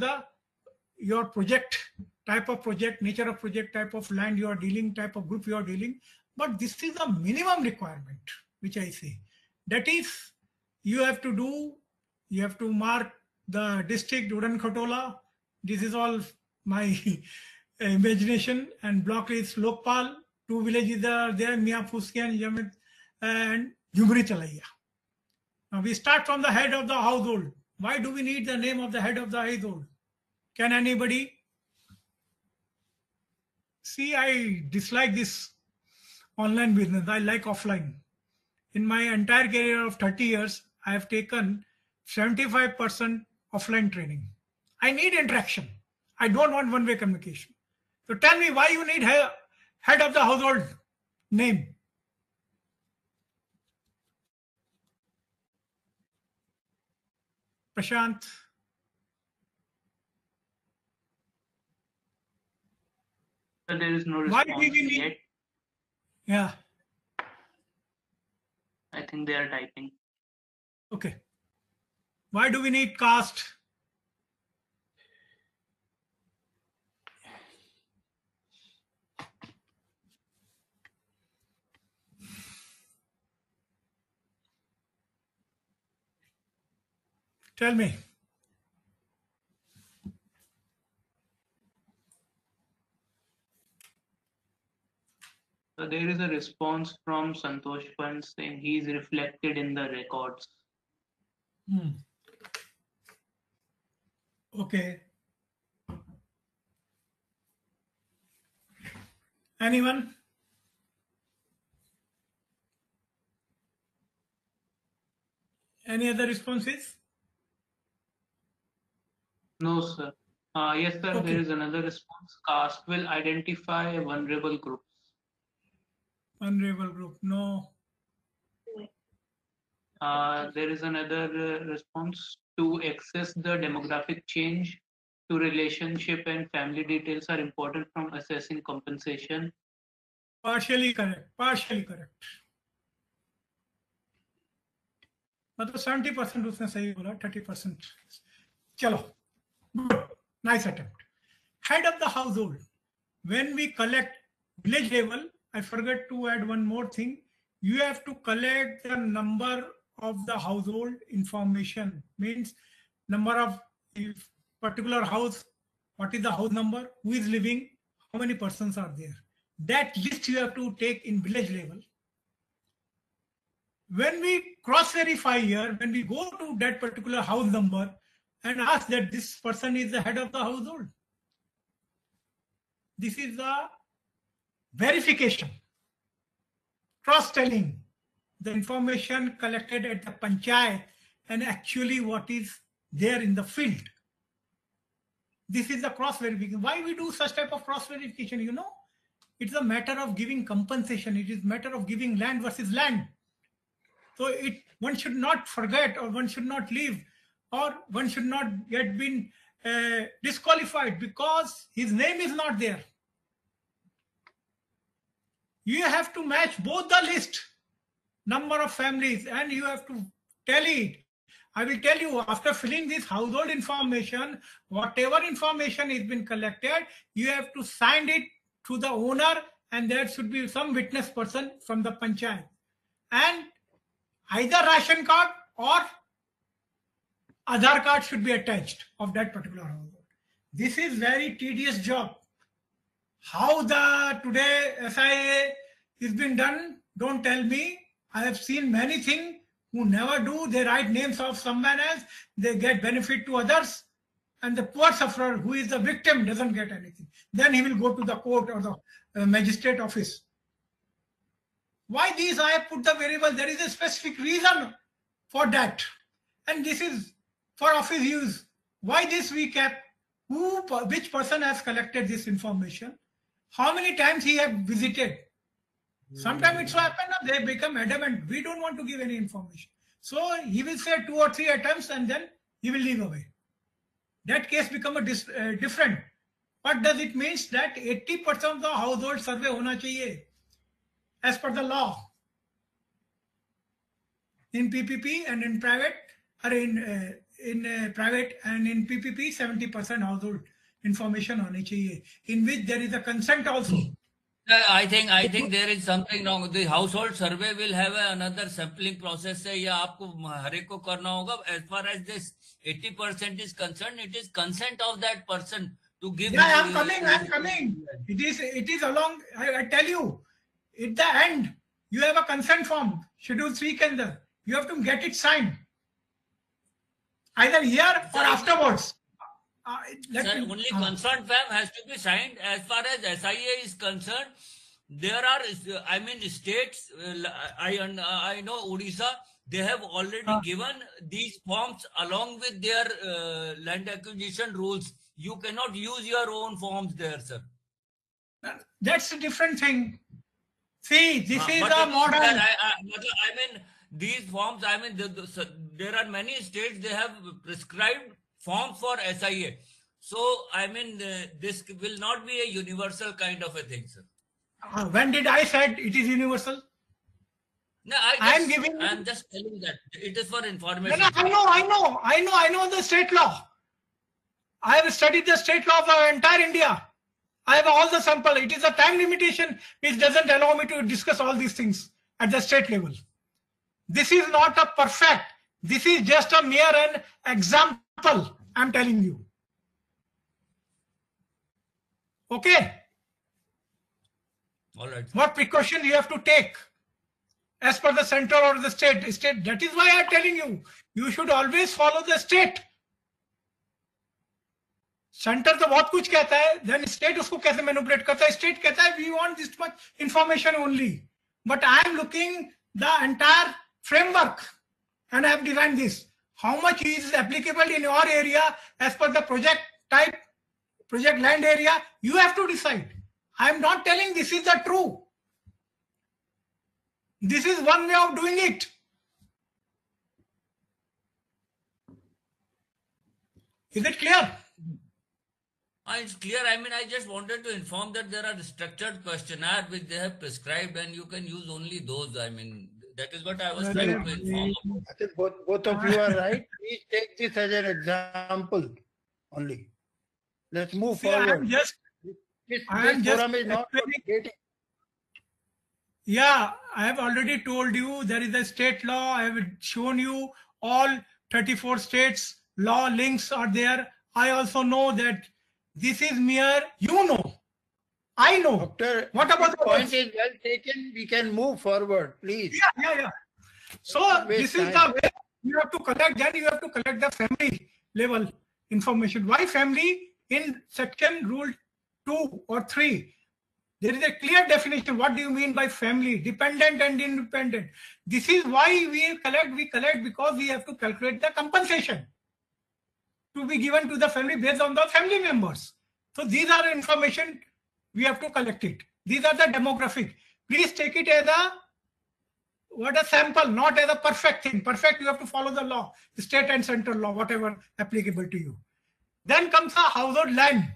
your project, type of project, nature of project, type of land you are dealing, type of group you are dealing. But this is a minimum requirement, which I say. That is, you have to mark the district, Udan Khatola. This is all my imagination, and block is Lokpal. 2 villages are there, Mia Fuskian, Yamit, and Jumri Chalaiya. Now we start from the head of the household. Why do we need the name of the head of the household? Can anybody? See, I dislike this online business. I like offline. In my entire career of 30 years, I have taken 75% offline training. I need interaction. I don't want one-way communication. So tell me why you need head of the household name. Prashant. There is no response yet. Yeah. I think they are typing. Okay. Why do we need caste, Tell me. So there is a response from Santosh Pant saying he is reflected in the records. Okay. Anyone? Any other responses? No, sir. Yes, sir. Okay. There is another response. Caste will identify vulnerable groups. Vulnerable group. No. There is another response. To access the demographic change, to relationship and family details are important from assessing compensation. Partially correct. Partially correct. मतलब 70% उसने सही बोला, 30%. चलो, good, nice attempt. Head of the household. When we collect village level, I forgot to add one more thing. You have to collect the number of the household information. Means number of particular house, what is the house number, who is living, how many persons are there. That list you have to take in village level. When we cross-verify here, when we go to that particular house number and ask that this person is the head of the household, this is the verification, cross-telling the information collected at the panchayat and actually what is there in the field. This is the cross-verification. Why we do such type of cross-verification, you know? It's a matter of giving compensation. It is a matter of giving land versus land. So one should not forget, or one should not leave, or one should not get been disqualified because his name is not there. You have to match both the list, number of families, and you have to tally it. I will tell you, after filling this household information, whatever information has been collected, you have to sign it to the owner, and there should be some witness person from the panchayat. And either ration card or Aadhaar card should be attached of that particular household. This is very tedious job. How the today SIA is being done, don't tell me. I have seen many things who never do. They write names of someone else, they get benefit to others, and the poor sufferer who is the victim doesn't get anything. Then he will go to the court or the magistrate office. Why these I have put the variable? There is a specific reason for that. And this is for office use. Why this we kept? Which person has collected this information? How many times he have visited? Sometimes it's so happen they become adamant. We don't want to give any information. So he will say 2 or 3 attempts and then he will leave away. That case become a different. What does it mean? That 80% of the household survey hona chahiye as per the law. In PPP and in private, or in private and in PPP, 70% household information honi chahiye, in which there is a consent also. I think there is something wrong. The household survey will have another sampling process है या आपको हर एक को करना होगा. As far as this 80% is concerned, it is consent of that person to give. Yeah, I'm coming. It is along. I tell you, at the end, you have a consent form, Schedule 3 के अंदर. You have to get it signed, either here or afterwards. Sir, only consent form has to be signed. As far as SIA is concerned, there are, I mean, states, I know Odisha, they have already given these forms along with their land acquisition rules. You cannot use your own forms there, sir. That's a different thing. See, this is a model. I mean, these forms, I mean, there are many states, they have prescribed forms for SIA. So, I mean, this will not be a universal kind of a thing, sir. When did I said it is universal? No, I'm just telling that it is for information. No, I know the state law. I have studied the state law of entire India. I have all the sample. It is a time limitation which doesn't allow me to discuss all these things at the state level. This is not a perfect. This is just a mere an example I'm telling you. Okay? All right. What precaution you have to take as per the center or the state. That is why I'm telling you, you should always follow the state. Centre तो बहुत कुछ कहता है, then state उसको कैसे manipulate करता है? State कहता है we want this much information only, but I am looking the entire framework and I have designed this. How much is applicable in your area as per the project type, project land area? You have to decide. I am not telling this is the true. This is one way of doing it. Is it clear? It's clear. I mean, I just wanted to inform that there are structured questionnaires which they have prescribed and you can use only those. I mean, that is what I was trying to inform about. I think both of you are right. Please take this as an example only. Let's move forward. This forum is not for debating. Yeah, I have already told you there is a state law. I have shown you all 34 states law links are there. I also know that this is mere, you know, I know. Doctor, what about the point is well taken. We can move forward, please. Yeah. So this is the way you have to collect. Then you have to collect the family level information. Why family? In section rule 2 or 3, there is a clear definition. What do you mean by family? Dependent and independent. This is why we collect because we have to calculate the compensation to be given to the family based on the family members. So these are information we have to collect it. These are the demographic. Please take it as a sample, not as a perfect thing. Perfect, you have to follow the law, the state and central law, whatever applicable to you. Then comes a household land.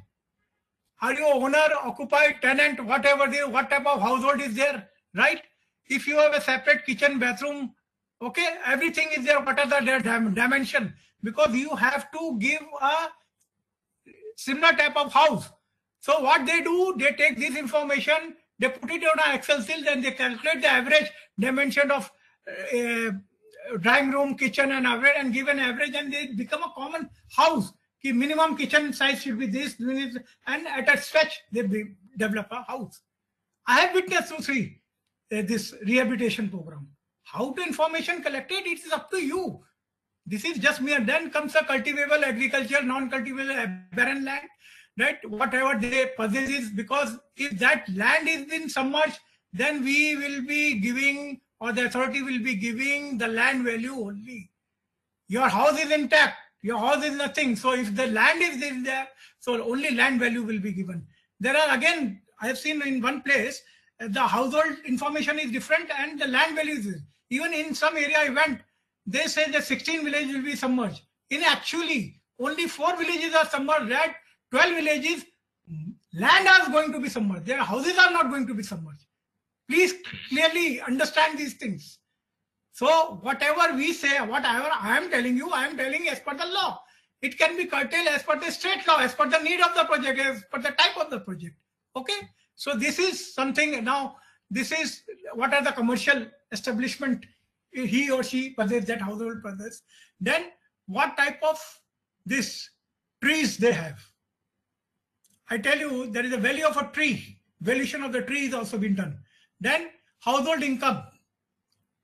Are you owner, occupied, tenant, whatever, what type of household is there, right? If you have a separate kitchen, bathroom, okay, everything is there. What are the dimension? Because you have to give a similar type of house. So what they do, they take this information, they put it on an Excel sheet, then they calculate the average dimension of drawing room, kitchen, and average, and give an average, and they become a common house. The minimum kitchen size should be this, and at a stretch they develop a house. I have witnessed this rehabilitation program. How to information collected, it is up to you. This is just mere. Then comes a cultivable agriculture, non-cultivable barren land, right? Whatever they possess is, because if that land is been submerged, then we will be giving, or the authority will be giving the land value only. Your house is intact, your house is nothing. So if the land is there, so only land value will be given. There are, again, I have seen in one place, the household information is different and the land value is different. Even in some area I went, they say that 16 villages will be submerged. In actually, only 4 villages are submerged. That 12 villages, land is going to be submerged. Their houses are not going to be submerged. Please clearly understand these things. So whatever we say, whatever I am telling you, I am telling as per the law. It can be curtailed as per the state law, as per the need of the project, as per the type of the project. Okay. So this is something. Now this is what are the commercial establishment he or she possess, that household possess. Then what type of this trees they have. I tell you, there is a value of a tree. Valuation of the tree is also been done. Then household income.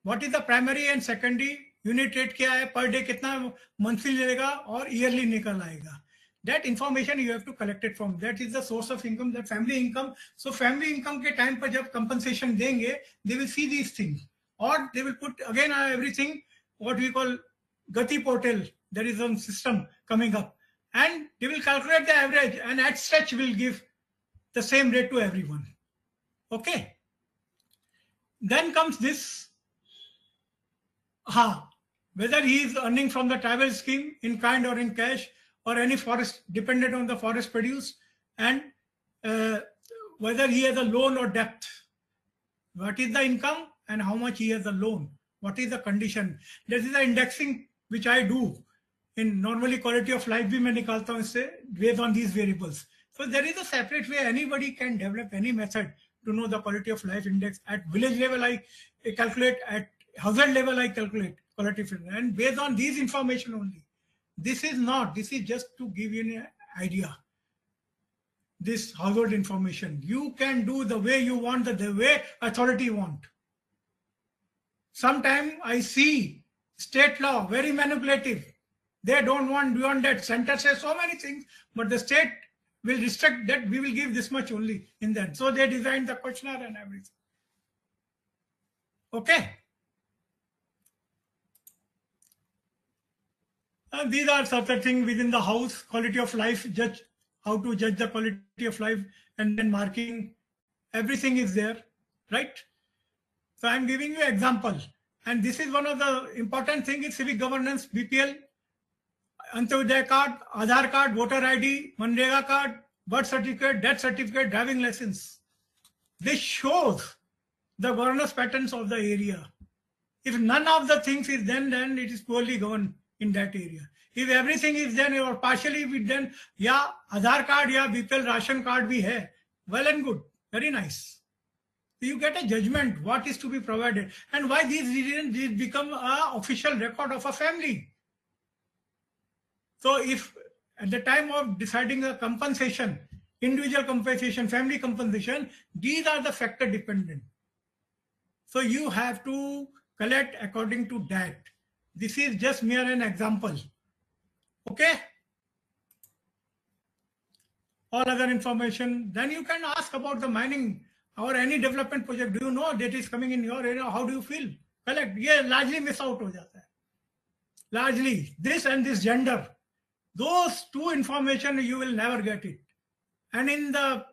What is the primary and secondary unit rate क्या है, per day कितना monthly लेगा और yearly निकल आएगा. That information you have to collect it from. That is the source of income, that family income. So family income के time पर जब compensation देंगे, they will see these things. Or they will put again everything, what we call GATI Portal. There is some system coming up. And they will calculate the average and at stretch will give the same rate to everyone. Okay. Then comes this. Whether he is earning from the tribal scheme in kind or in cash, or any forest dependent on the forest produce, and whether he has a loan or debt. What is the income and how much he has a loan? What is the condition? This is the indexing which I do. In normally quality of life भी मैं निकालता हूँ इससे based on these variables. So there is a separate way anybody can develop any method to know the quality of life index. At village level I calculate, at household level I calculate. quality filter. And based on these information only. This is just to give you an idea. This household information, you can do the way you want, the way authority want. Sometimes I see state law very manipulative. They don't want beyond that. Center says so many things, but the state will restrict that we will give this much only in that. So they designed the questionnaire and everything. Okay. And these are certain things within the house, quality of life, judge, how to judge the quality of life, and then marking, everything is there, right? So I'm giving you example. And this is one of the important things in civic governance, BPL, Antyodaya card, Aadhaar card, voter ID, Manrega card, birth certificate, death certificate, driving license. This shows the governance patterns of the area. If none of the things is then it is poorly governed in that area. If everything is then or partially with then, yeah, Aadhaar card, yeah, BPL ration card we have, well and good, very nice. So you get a judgment what is to be provided and why these become an official record of a family. So if at the time of deciding a compensation, individual compensation, family compensation, these are the factor dependent. So you have to collect according to that. This is just mere an example. Okay. All other information. Then you can ask about the mining or any development project. Do you know that is coming in your area? How do you feel? Collect. Yeah, largely miss out ho jata hai. Largely this and this gender. Those two information you will never get it. And in the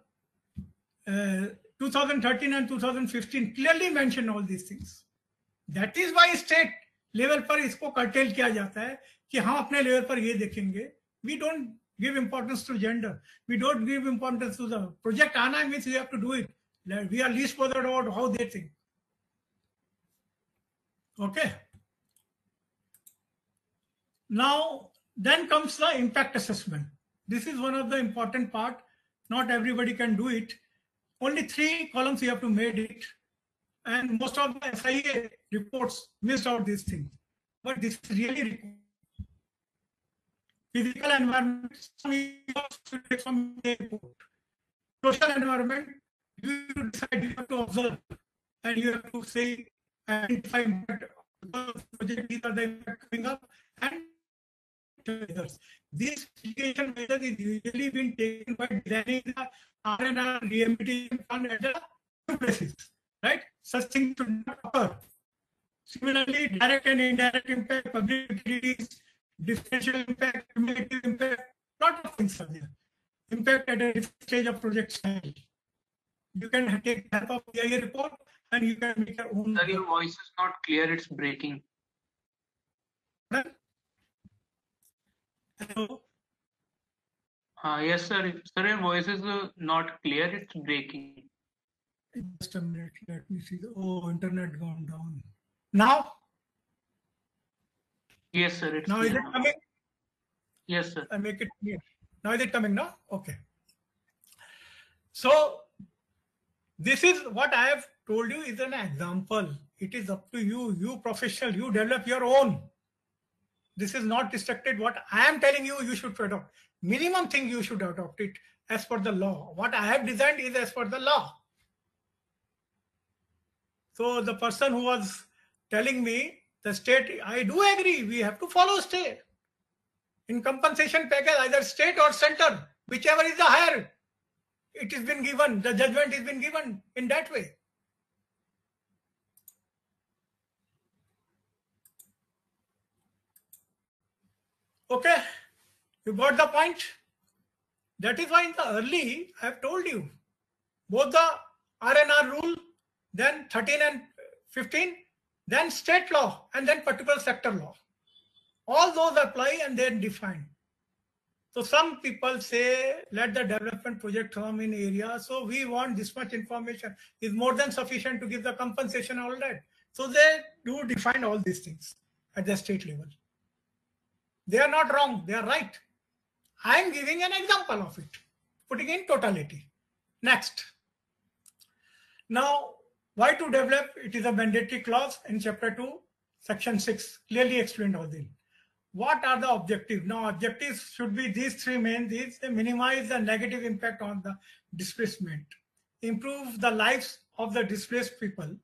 2013 and 2015 clearly mention all these things. That is why state level पर इसको curtail किया जाता है कि हम अपने level पर ये देखेंगे. We don't give importance to gender. We don't give importance to the project. आना means we have to do it. We are least bothered about how they think. Okay. Now then comes the impact assessment. This is one of the important part. Not everybody can do it. Only 3 columns you have to make it. And most of the SIA reports missed out these things. But this is really required. Physical environment, from the report. Social environment, you decide, you have to observe, and you have to say, identify impact. These are the impact coming up, and measures. This mitigation measure is usually being taken by designing the R&R Rehabilitation fund at the two places, right? Such things should not occur. Similarly, direct and indirect impact, public utilities, differential impact, cumulative impact, lot of things are there. Impact at a different stage of project style. You can take help of the EIA report and you can make your own. Sir, your voice is not clear, it's breaking. Hello? Yes, sir. Sir, your voice is not clear, it's breaking. Just a minute, let me see. Oh, internet gone down. Now? Yes, sir. It's now clear. Is it coming? Yes, sir. I make it clear. Now is it coming now? Okay. So this is what I have told you is an example. It is up to you, you professional, you develop your own. This is not restricted. What I am telling you, you should adopt. Minimum thing you should adopt it as per the law. What I have designed is as per the law. So the person who was telling me, the state, I do agree, we have to follow state. In compensation package, either state or center, whichever is the higher, it has been given, the judgment has been given in that way. Okay, you got the point? That is why in the early, I have told you, both the R&R rule, then 13 and 15, then state law, and then particular sector law. All those apply and then define. So some people say, let the development project come in area. So we want this much information is more than sufficient to give the compensation, all that. So they do define all these things at the state level. They are not wrong, they are right. I am giving an example of it, putting in totality. Next. Now, why to develop? It is a mandatory clause in chapter 2, Section 6 clearly explained all this. What are the objectives? Now, objectives should be these three main. These minimize the negative impact on the displacement, improve the lives of the displaced people,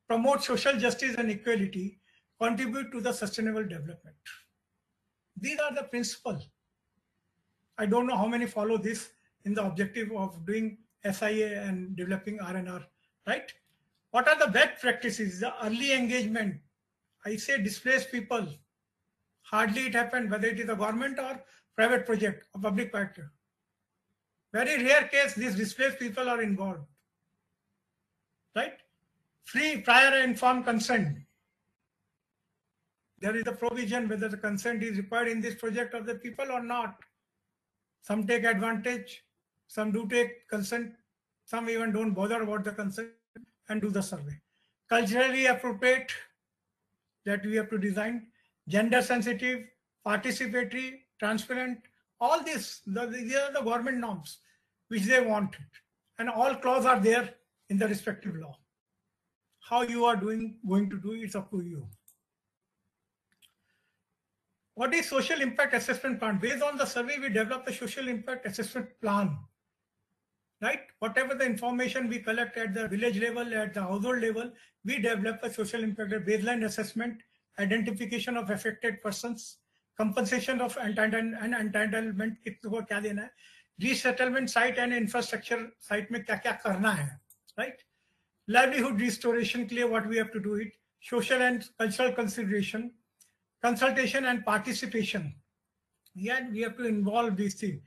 promote social justice and equality, contribute to the sustainable development. These are the principles. I don't know how many follow this in the objective of doing SIA and developing R&R, right? What are the best practices? The early engagement. I say displaced people. Hardly it happened, whether it is a government or private project or public sector. Very rare case, these displaced people are involved, right? Free, prior and informed consent. There is a provision whether the consent is required in this project of the people or not. Some take advantage, some do take consent, some even don't bother about the consent and do the survey. Culturally appropriate, that we have to design. Gender sensitive, participatory, transparent, all these are the government norms which they wanted. And all clauses are there in the respective law. How you are going to do it's up to you. What is social impact assessment plan? Based on the survey, we develop the social impact assessment plan. Right? Whatever the information we collect at the village level, at the household level, we develop a social impact baseline assessment, identification of affected persons, compensation of entitlement, किसको क्या देना है, resettlement site and infrastructure site में क्या करना है, right? Livelihood restoration के लिए what we have to do it, social and cultural consideration, consultation and participation. Yeah, we have to involve these things.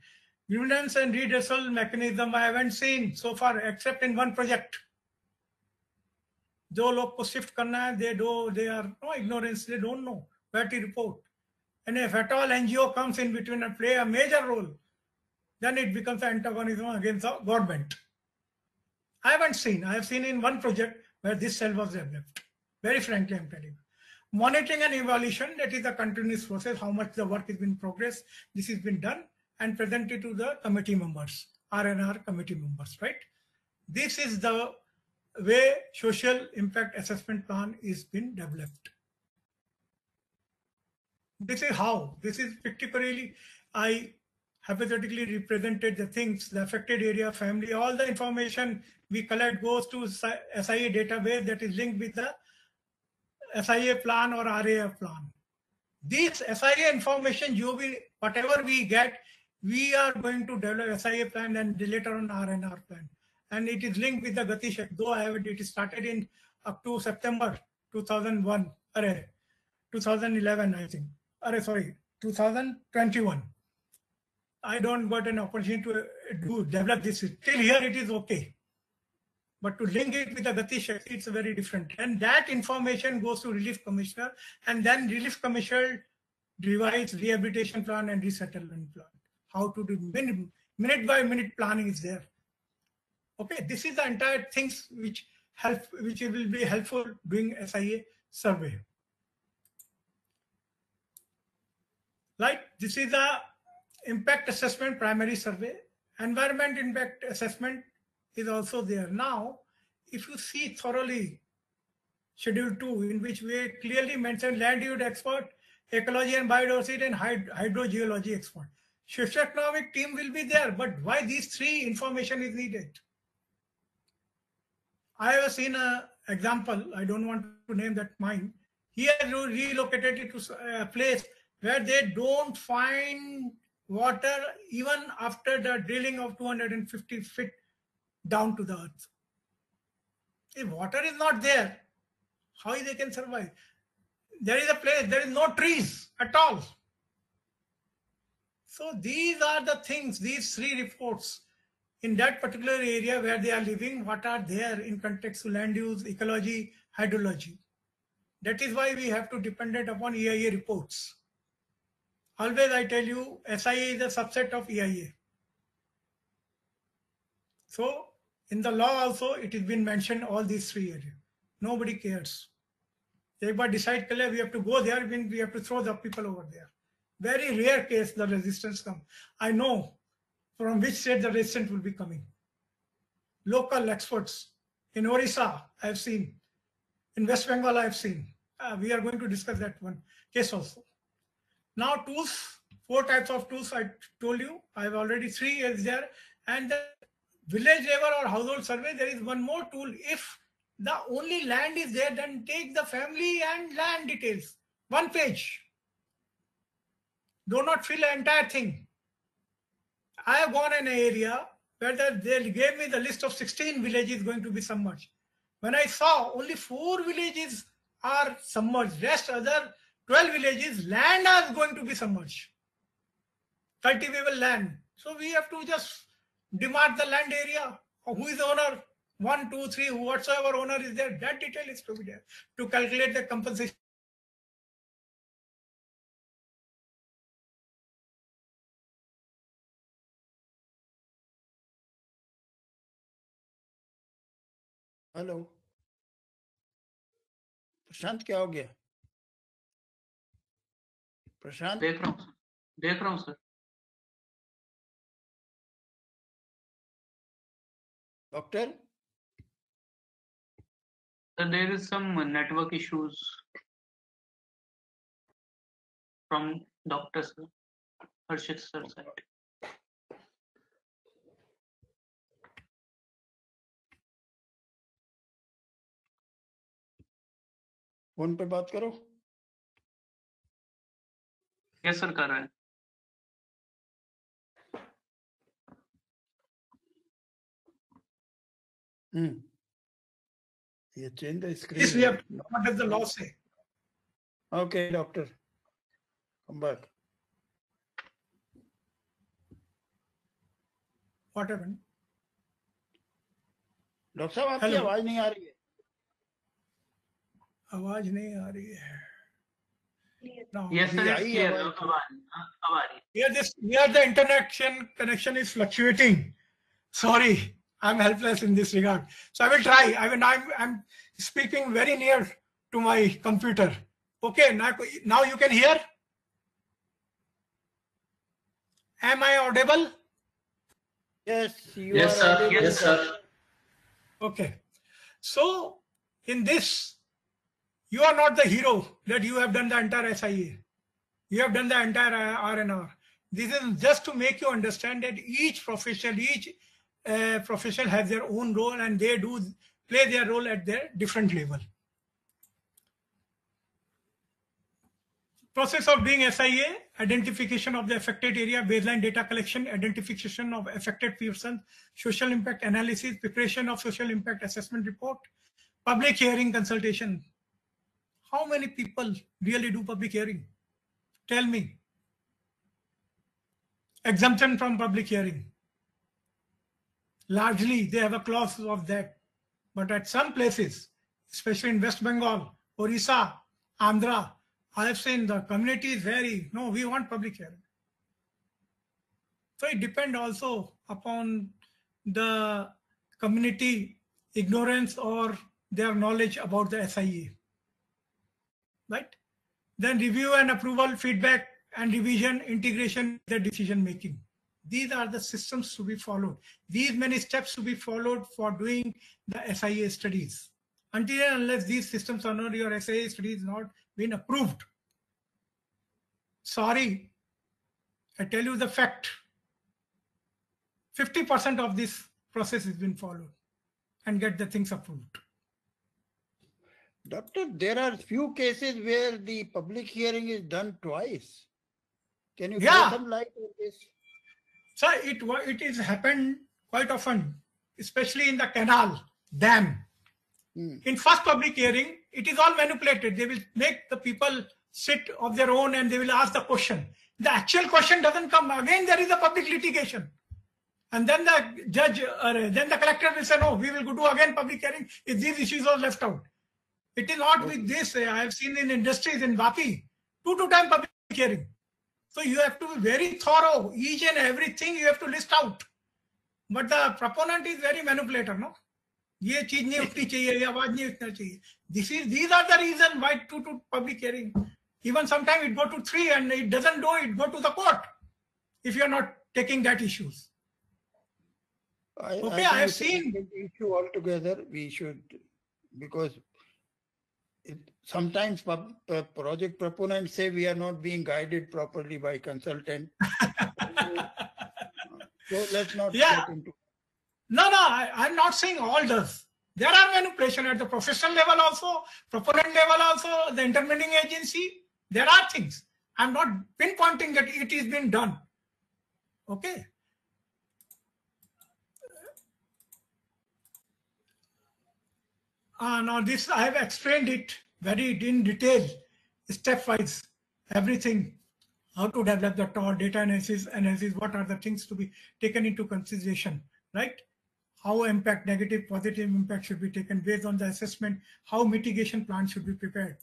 Grievance and redressal mechanism I haven't seen so far except in one project. जो लोग को shift करना है, they are no ignorance, they don't know where to report. And if at all NGO comes in between and play a major role, then it becomes an antagonism against the government. I have seen in one project where this cell was developed. Very frankly, I'm telling you. Monitoring and evaluation, that is a continuous process, how much the work is in progress, this has been done and presented to the committee members, R&R committee members, right? This is the way social impact assessment plan is been developed. This is how. This is particularly, I hypothetically represented the things, the affected area, family, all the information we collect goes to SIA database that is linked with the SIA plan or RAF plan. This SIA information, whatever we get, we are going to develop SIA plan and later on R&R plan. And it is linked with the GATI Shakti, though it started in up to September 2001, 2011, I think. 2021. I don't got an opportunity to develop this. Till here it is okay. But to link it with the GATI Shakti, it's very different. And that information goes to Relief Commissioner, and then Relief Commissioner revise rehabilitation plan and resettlement plan. How to do minute by minute planning is there. Okay, this is the entire things which will be helpful doing SIA survey. Right, this is the impact assessment primary survey. Environment impact assessment is also there. Now, if you see thoroughly Schedule 2, in which we clearly mention land use expert, ecology and biodiversity, and hydrogeology expert. Socio-economic team will be there, but why these three information is needed? I have seen an example, I don't want to name that mine. He has relocated it to a place where they don't find water even after the drilling of 250 feet down to the earth. If water is not there, how they can survive? There is a place, there is no trees at all. So these are the things, these three reports in that particular area where they are living, what are there in context to land use, ecology, hydrology. That is why we have to depend upon EIA reports. Always I tell you, SIA is a subset of EIA. So in the law also, it has been mentioned all these three areas. Nobody cares. If I decide we have to go there, we have to throw the people over there. Very rare case the resistance comes. I know from which state the resistance will be coming. Local experts in Orissa, I have seen. In West Bengal, I have seen. we are going to discuss that one case also. Now tools, 4 types of tools I told you. I have already 3 is there. And the village level or household survey, there is one more tool. If the only land is there, then take the family and land details. 1 page. Do not fill the entire thing. I have gone in an area where they gave me the list of 16 villages going to be submerged. When I saw only 4 villages are submerged, rest other 12 villages, land is going to be submerged. Cultivable land. So we have to just demark the land area. Who is the owner? 1, 2, 3, whatsoever owner is there, that detail is to be there to calculate the compensation. Hello Prashant, क्या हो गया? प्रशांत, देख रहा हूँ sir. Doctor, there is some network issues from Dr. Sir, Harshit sir side. Phone पे बात करो. Yes sir, कर रहा है. ये change the screen. Yes, we have. What does the law say? Okay, doctor, come back. What happened? Doctor साहब, आपकी आवाज नहीं आ रही है. आवाज नहीं आ रही है. No. Yes sir, it's clear. अब आ रही है. Here the internet connection is fluctuating. Sorry, I'm helpless in this regard. So I will try. I'm speaking very near to my computer. Okay, now you can hear? Am I audible? Yes, Yes sir. Yes sir. Okay. So in this, you are not the hero that you have done the entire SIA. You have done the entire R&R. This is just to make you understand that each professional has their own role, and they do play their role at their different level. Process of doing SIA: identification of the affected area, baseline data collection, identification of affected persons, social impact analysis, preparation of social impact assessment report, public hearing, consultation. How many people really do public hearing? Tell me. Exemption from public hearing. Largely, they have a clause of that. But at some places, especially in West Bengal, Orissa, Andhra, I have seen the community is no, we want public hearing. So it depends also upon the community ignorance or their knowledge about the SIA. Right? Then review and approval, feedback and revision, integration, the decision making. These are the systems to be followed. These many steps to be followed for doing the SIA studies. Until and unless these systems are not, your SIA study is not been approved. Sorry, I tell you the fact. 50% of this process has been followed and get the things approved. Doctor, there are few cases where the public hearing is done twice. Can you throw some light on this? So it is happened quite often, especially in the canal, dam. In first public hearing, it is all manipulated. They will make the people sit of their own and they will ask the question. The actual question doesn't come. Again, there is a public litigation. And then the judge, then the collector will say, no, we will do again public hearing if these issues are left out. It is not with this. I have seen in industries in Vapi, 2 times public hearing. So you have to be very thorough. Each and everything you have to list out. But the proponent is very manipulator, no? ये चीज नहीं उठनी चाहिए, ये आवाज नहीं उठना चाहिए. These are the reason why 2 public hearing. Even sometimes it go to 3 and it doesn't do it, go to the court. If you are not taking that issues. I have seen the issue altogether. We should, because Sometimes project proponents say we are not being guided properly by consultant. So let's not get into. No, I'm not saying all does. There are manipulation at the professional level also, proponent level also, the intervening agency. There are things. I'm not pinpointing that it is being done. Okay. Now this I have explained it very in detail, stepwise, everything, how to develop the data analysis, what are the things to be taken into consideration, right? How impact, negative, positive impact should be taken based on the assessment, how mitigation plan should be prepared,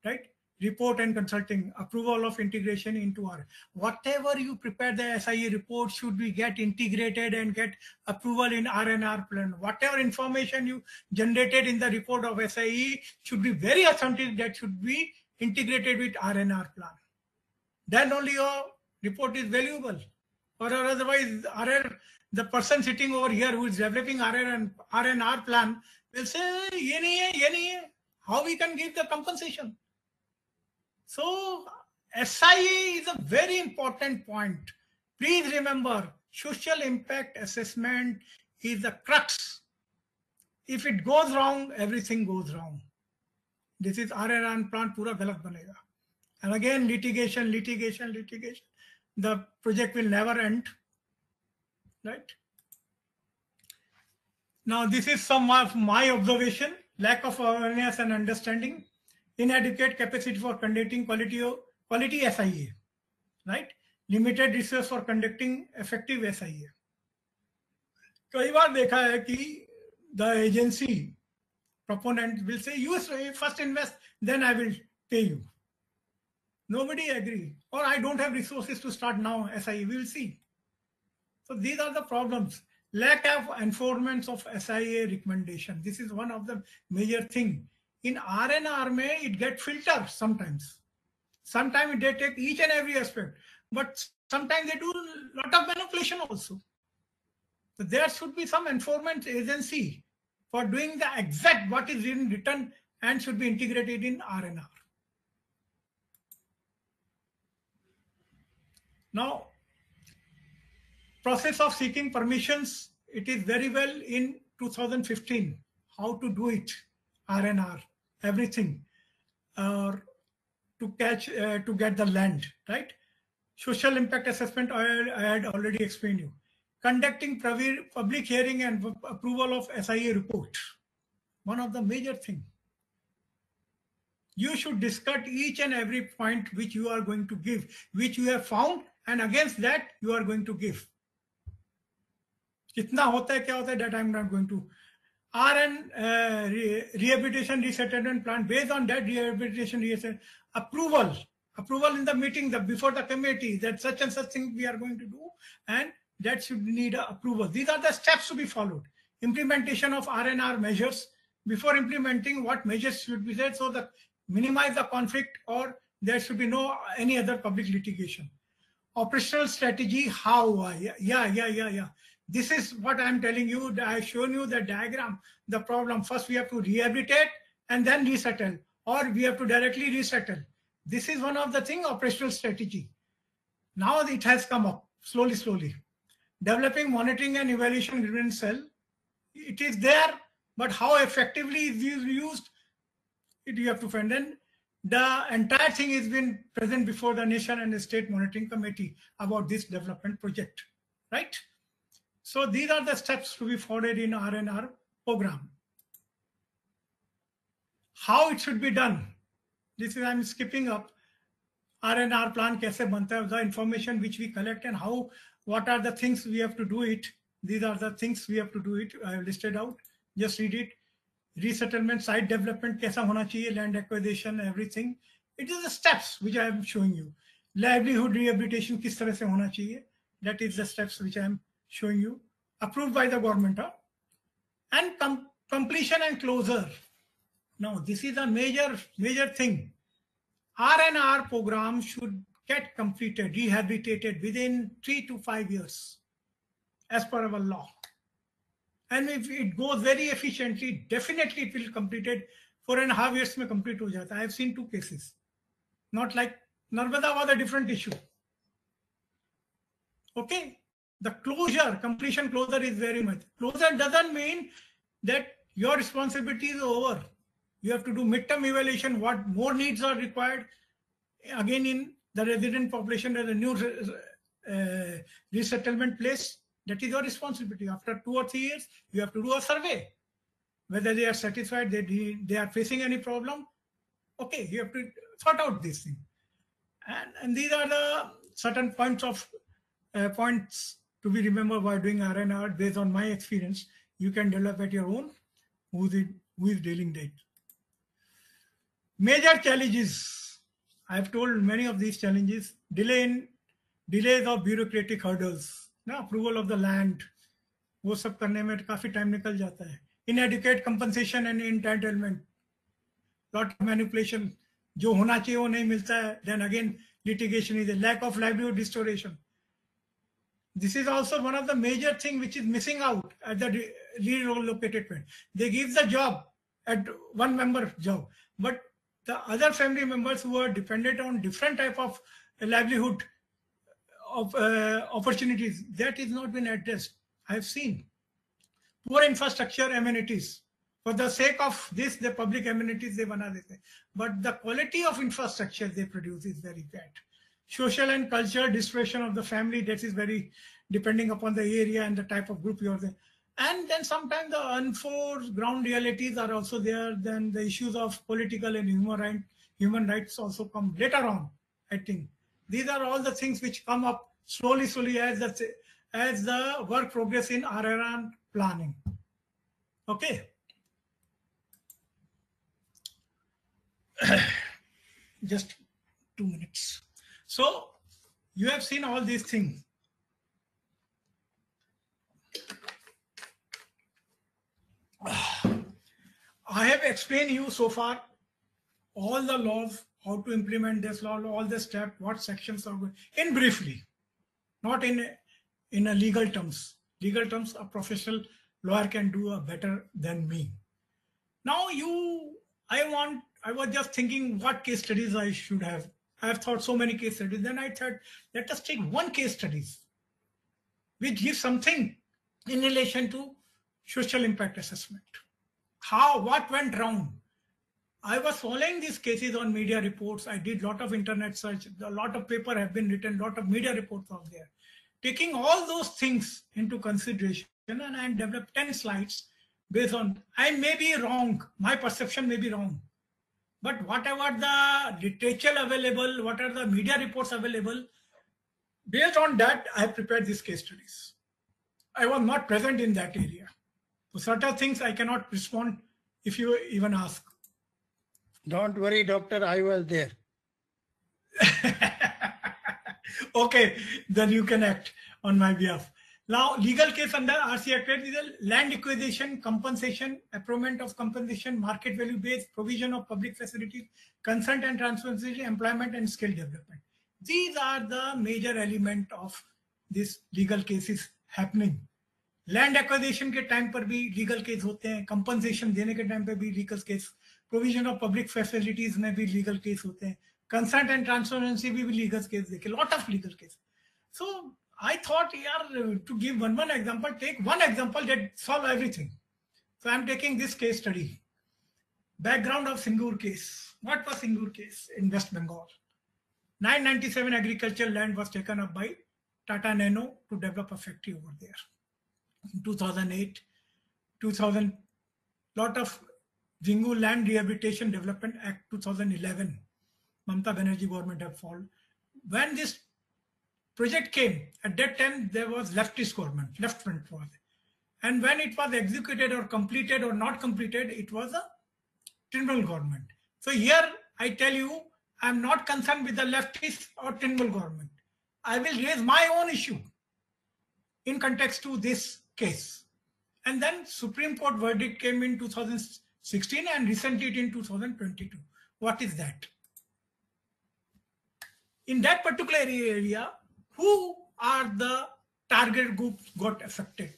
right? Report and consulting, approval of integration into R. Whatever you prepare the SIA report should be get integrated and get approval in R&R plan. Whatever information you generated in the report of SIA should be very authentic, that should be integrated with R&R plan. Then only your report is valuable. Or otherwise, the person sitting over here who is developing R&R plan will say, ye nahi hai. How we can give the compensation? So SIA is a very important point. Please remember, social impact assessment is the crux. If it goes wrong, everything goes wrong. This is R&R plan pura galat banega. And again, litigation. The project will never end, right? Now, this is some of my observation: lack of awareness and understanding, inadequate capacity for conducting quality SIA, right? Limited resource for conducting effective SIA. कई बार देखा है कि the agency proponent will say, you first invest, then I will pay you. Nobody agree. Or I don't have resources to start now SIA. We will see. So these are the problems. Lack of enforcement of SIA recommendation. This is one of the major thing. In R&R, it gets filtered sometimes. Sometimes they take each and every aspect. But sometimes they do a lot of manipulation also. So there should be some enforcement agency for doing the exact what is written and should be integrated in R&R. Now, process of seeking permissions, it is very well in 2015, how to do it, R&R, everything, to get the land, right? Social impact assessment, I had already explained you. Conducting public hearing and approval of SIA report, one of the major things. You should discuss each and every point which you are going to give, which you have found, and against that you are going to give. कितना होता है क्या होता है that I am not going to. Rehabilitation resettlement plan, based on that rehabilitation approval in the meeting, before the committee, that such and such thing we are going to do, and that should need approval. These are the steps to be followed. Implementation of R&R measures. Before implementing, what measures should be there so that minimize the conflict, or there should be no any other public litigation. Operational strategy, how? Yeah. This is what I'm telling you. I've shown you the diagram, the problem. First, we have to rehabilitate and then resettle, or we have to directly resettle. This is one of the things, operational strategy. Now it has come up slowly. Developing monitoring and evaluation grievance cell. It is there, but how effectively is used, you have to find. Then the entire thing has been present before the nation and the state monitoring committee about this development project, right? So these are the steps to be followed in R&R program. How it should be done. This is, I'm skipping up. R&R plan kaise banta hai, the information which we collect and how, what are the things we have to do it. These are the things we have to do it. I have listed out. Just read it. Resettlement, site development, kaisa hona chahiye, land acquisition, everything. It is the steps which I am showing you. Livelihood rehabilitation kis tarah se hona chahiye. That is the steps which I am showing you. Approved by the government. And completion and closure. Now, this is a major thing. R&R program should get completed, rehabilitated within 3 to 5 years, as per our law. And if it goes very efficiently, definitely it will be completed 4.5 years में complete हो जाता. I have seen 2 cases. Not like Narmada was a different issue. Okay, the closure, completion closure is very much. Closure doesn't mean that your responsibility is over. You have to do midterm evaluation, what more needs are required. Again, in the resident population, as a new resettlement place, that is your responsibility. After 2 or 3 years, you have to do a survey. Whether they are satisfied, they are facing any problem. Okay, you have to sort out this thing. And these are the certain points to be remembered while doing R&R based on my experience. You can develop at your own who is dealing that. Major challenges. I have told many of these challenges. Delays of bureaucratic hurdles. Approval of the land. वो सब करने में काफी time निकल जाता है. Inadequate compensation and entitlement. Lot of manipulation. जो होना चाहिए वो नहीं मिलता है. Then again, litigation is a lack of livelihood restoration. This is also one of the major things which is missing out at the relocated point. They give the job at one member job, but the other family members who are dependent on different type of livelihood of opportunities, that is not been addressed. I have seen poor infrastructure amenities. For the sake of this, the public amenities they bana dete, but the quality of infrastructure they produce is very bad. Social and cultural dispersion of the family, that is very depending upon the area and the type of group you are there. And then sometimes the unforced ground realities are also there. Then the issues of political and human rights also come later on, I think. These are all the things which come up slowly as the work progress in R&R planning. Okay. Just 2 minutes. So you have seen all these things. I have explained you so far all the laws, how to implement this law, all the steps, what sections are going, in briefly, not in a legal terms. Legal terms, a professional lawyer can do better than me. Now I was just thinking what case studies I should have. I have thought so many case studies. Then I thought, let us take one case studies, which gives something in relation to social impact assessment. What went wrong? I was following these cases on media reports. I did a lot of internet search. A lot of paper have been written, a lot of media reports out there. Taking all those things into consideration, and I developed 10 slides based on, I may be wrong, my perception may be wrong. But whatever the literature available, what are the media reports available, based on that, I have prepared these case studies. I was not present in that area. So certain things I cannot respond if you even ask. Don't worry, doctor, I was there. Okay, then you can act on my behalf. Now, legal case under RCA Act is a land acquisition, compensation, approval of compensation, market value based, provision of public facilities, consent and transparency, employment and skill development. These are the major element of this legal cases happening. Land acquisition के time पर भी legal case होते हैं, compensation देने के time पर भी legal case, provision of public facilities में भी legal case होते हैं, consent and transparency भी legal case देखे, lot of legal case. So I thought, to give one example, take one example that solve everything. So I'm taking this case study. Background of SINGURE case. What was SINGURE case in West Bengal? 997 agricultural land was taken up by Tata Nano to develop a factory over there. In 2008, 2000, lot of Jingu Land Rehabilitation Development Act 2011, Mamata Banerjee government have followed. When this project came, at that time there was leftist government, left front was. And when it was executed or completed or not completed, it was a Tribunal government. So here I tell you, I am not concerned with the leftist or Tribunal government. I will raise my own issue in context to this case. And then Supreme Court verdict came in 2016 and recently it in 2022. What is that? In that particular area, who are the target groups got affected?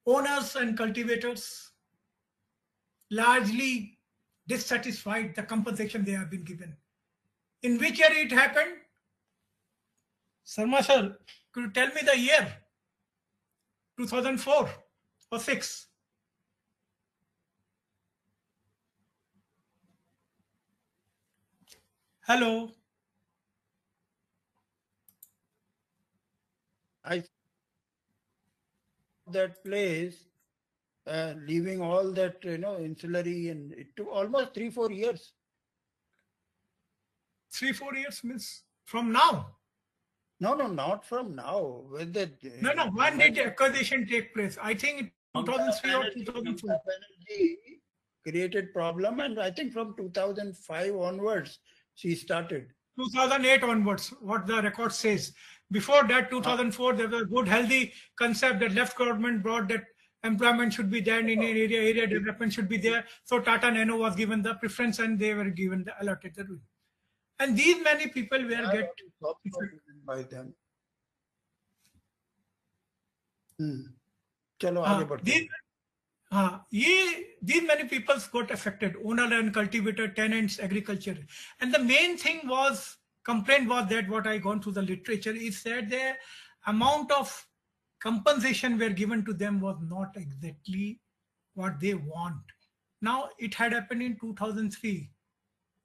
Owners and cultivators, largely dissatisfied the compensation they have been given. In which year it happened? Sarma sir, could you tell me the year? 2004 or 6? Hello. I that place, leaving all that, ancillary, and it took almost 3-4 years. 3-4 years means from now? No, not from now. When the No. When did the acquisition take place? I think 2003 or 2004. Created problem, and I think from 2005 onwards she started. 2008 onwards, what the record says. Before that, 2004, there was a good, healthy concept that left government brought that employment should be there in area development should be there. So Tata Nano was given the preference and they were given the allotted the route. And these many people were get by them. Chalo, these many people got affected, owner and cultivator, tenants, agriculture. And the main thing was, complaint was that what I gone through the literature is that the amount of compensation were given to them was not exactly what they want. Now it had happened in 2003.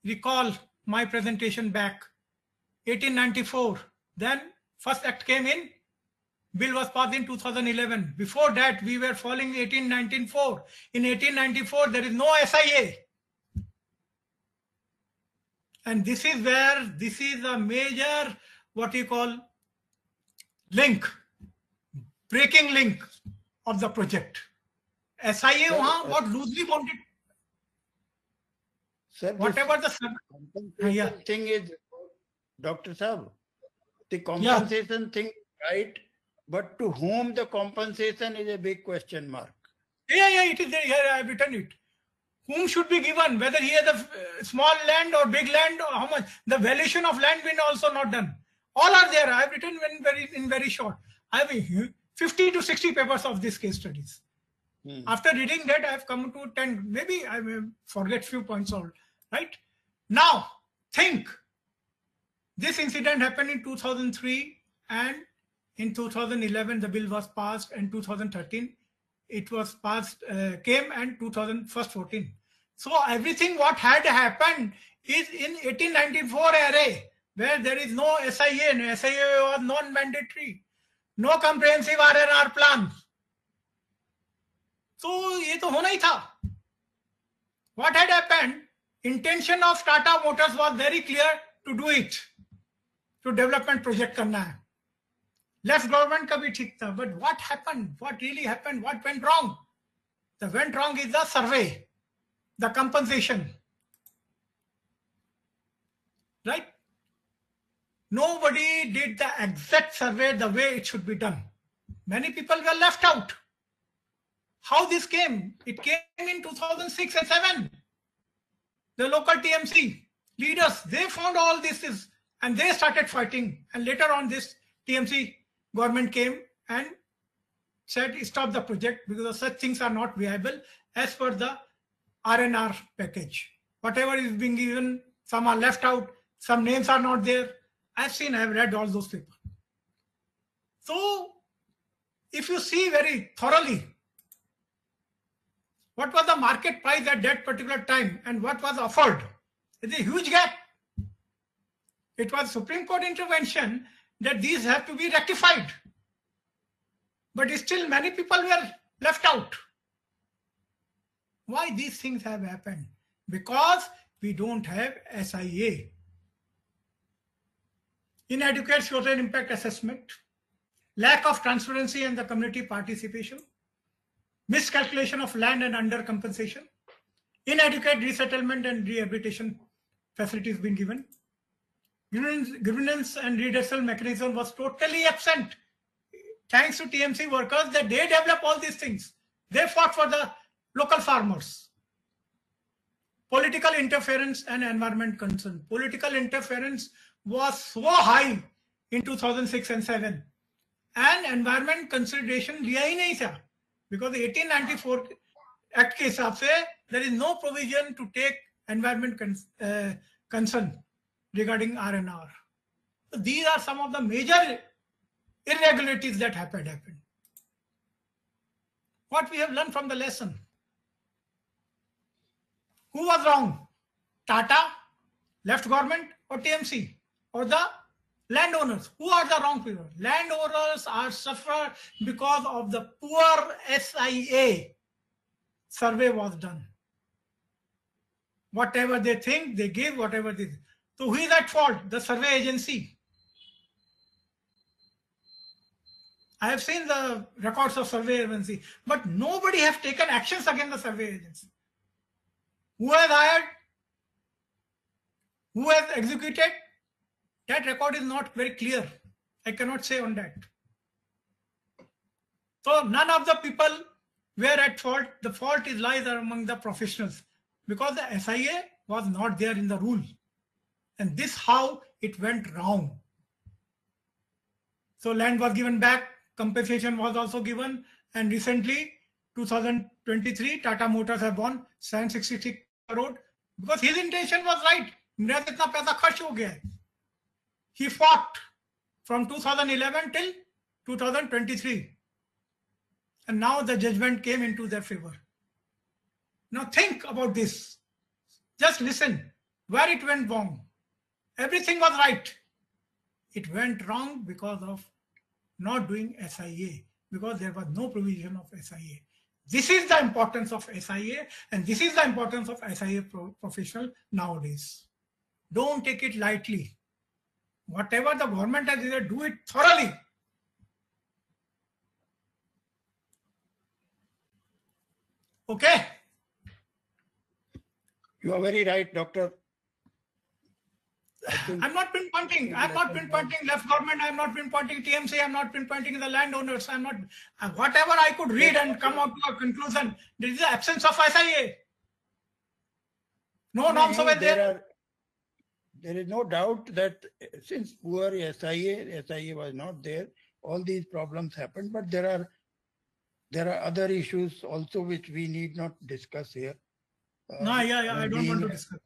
Recall my presentation back, 1894. Then first act came in. Bill was passed in 2011. Before that, we were following 1894. In 1894, there is no SIA. And this is where, this is a major, what you call, link, breaking link of the project. SIA, what loosely bounded. Sir, whatever the thing is, Dr. Saab, the compensation thing, right? But to whom the compensation is a big question mark. Yeah, it is there. Here I have written it. Whom should be given? Whether he has a small land or big land, or how much? The valuation of land been also not done. All are there. I have written in very short. I have 50 to 60 papers of these case studies. After reading that, I have come to 10. Maybe I may forget few points all. Right now, think. This incident happened in 2003 and in 2011, the bill was passed, and 2013, it was passed, came, and 2014. So everything what had happened is in 1894 era, where there is no SIA, and SIA was non-mandatory, no comprehensive R&R plan. So ये तो होना ही था. What had happened? Intention of Tata Motors was very clear to do it, to development project करना है. Left government का भी ठीक था, but what happened? What really happened? What went wrong? The went wrong is the survey, the compensation. Right? Nobody did the exact survey the way it should be done. Many people were left out. How this came? It came in 2006 and 7. The local TMC leaders, they found all this is, and they started fighting. And later on, this TMC government came and said stop the project because such things are not viable as per the R&R package. Whatever is being given, some are left out, some names are not there. I've read all those papers. So if you see very thoroughly, what was the market price at that particular time and what was offered? It's a huge gap. It was Supreme Court intervention that these have to be rectified. But still many people were left out. Why these things have happened? Because we don't have SIA. Inadequate social impact assessment, lack of transparency and the community participation, miscalculation of land and undercompensation, inadequate resettlement and rehabilitation facilities being given, governance and redressal mechanism was totally absent. Thanks to TMC workers that they develop all these things. They fought for the local farmers. Political interference and environment concern. Political interference was so high in 2006 and 7. And environment consideration liya hi nahi tha. Because the 1894 Act के हिसाब से there is no provision to take environment concern regarding R&R. So these are some of the major irregularities that happened. What we have learned from the lesson? Who was wrong? Tata, left government, or TMC, or the landowners? Who are the wrong people? Landowners are suffer because of the poor SIA survey was done. Whatever they think, they give, whatever they. So who is at fault? The survey agency. I have seen the records of survey agency, but nobody has taken actions against the survey agency. Who has hired? Who has executed? That record is not very clear. I cannot say on that. So none of the people were at fault. The fault lies among the professionals because the SIA was not there in the rule. And this how it went wrong. So land was given back, compensation was also given, and recently 2023 Tata Motors have won 766 crore because his intention was right. मेरा इतना पैसा खर्च हो गया है. He fought from 2011 till 2023, and now the judgment came into their favor. Now think about this. Just listen where it went wrong. Everything was right. It went wrong because of not doing SIA, because there was no provision of SIA. This is the importance of SIA, and this is the importance of SIA professional nowadays. Don't take it lightly. Whatever the government has done, do it thoroughly. Okay? You are very right, Doctor. I'm not pinpointing. I'm not pinpointing left government. I'm not pinpointing TMC. I'm not pinpointing the landowners. I'm not. Whatever I could read and come out to a conclusion, there is the absence of SIA. No norms over there. There is no doubt that since poor SIA was not there, all these problems happened. But there are other issues also which we need not discuss here. I don't want to discuss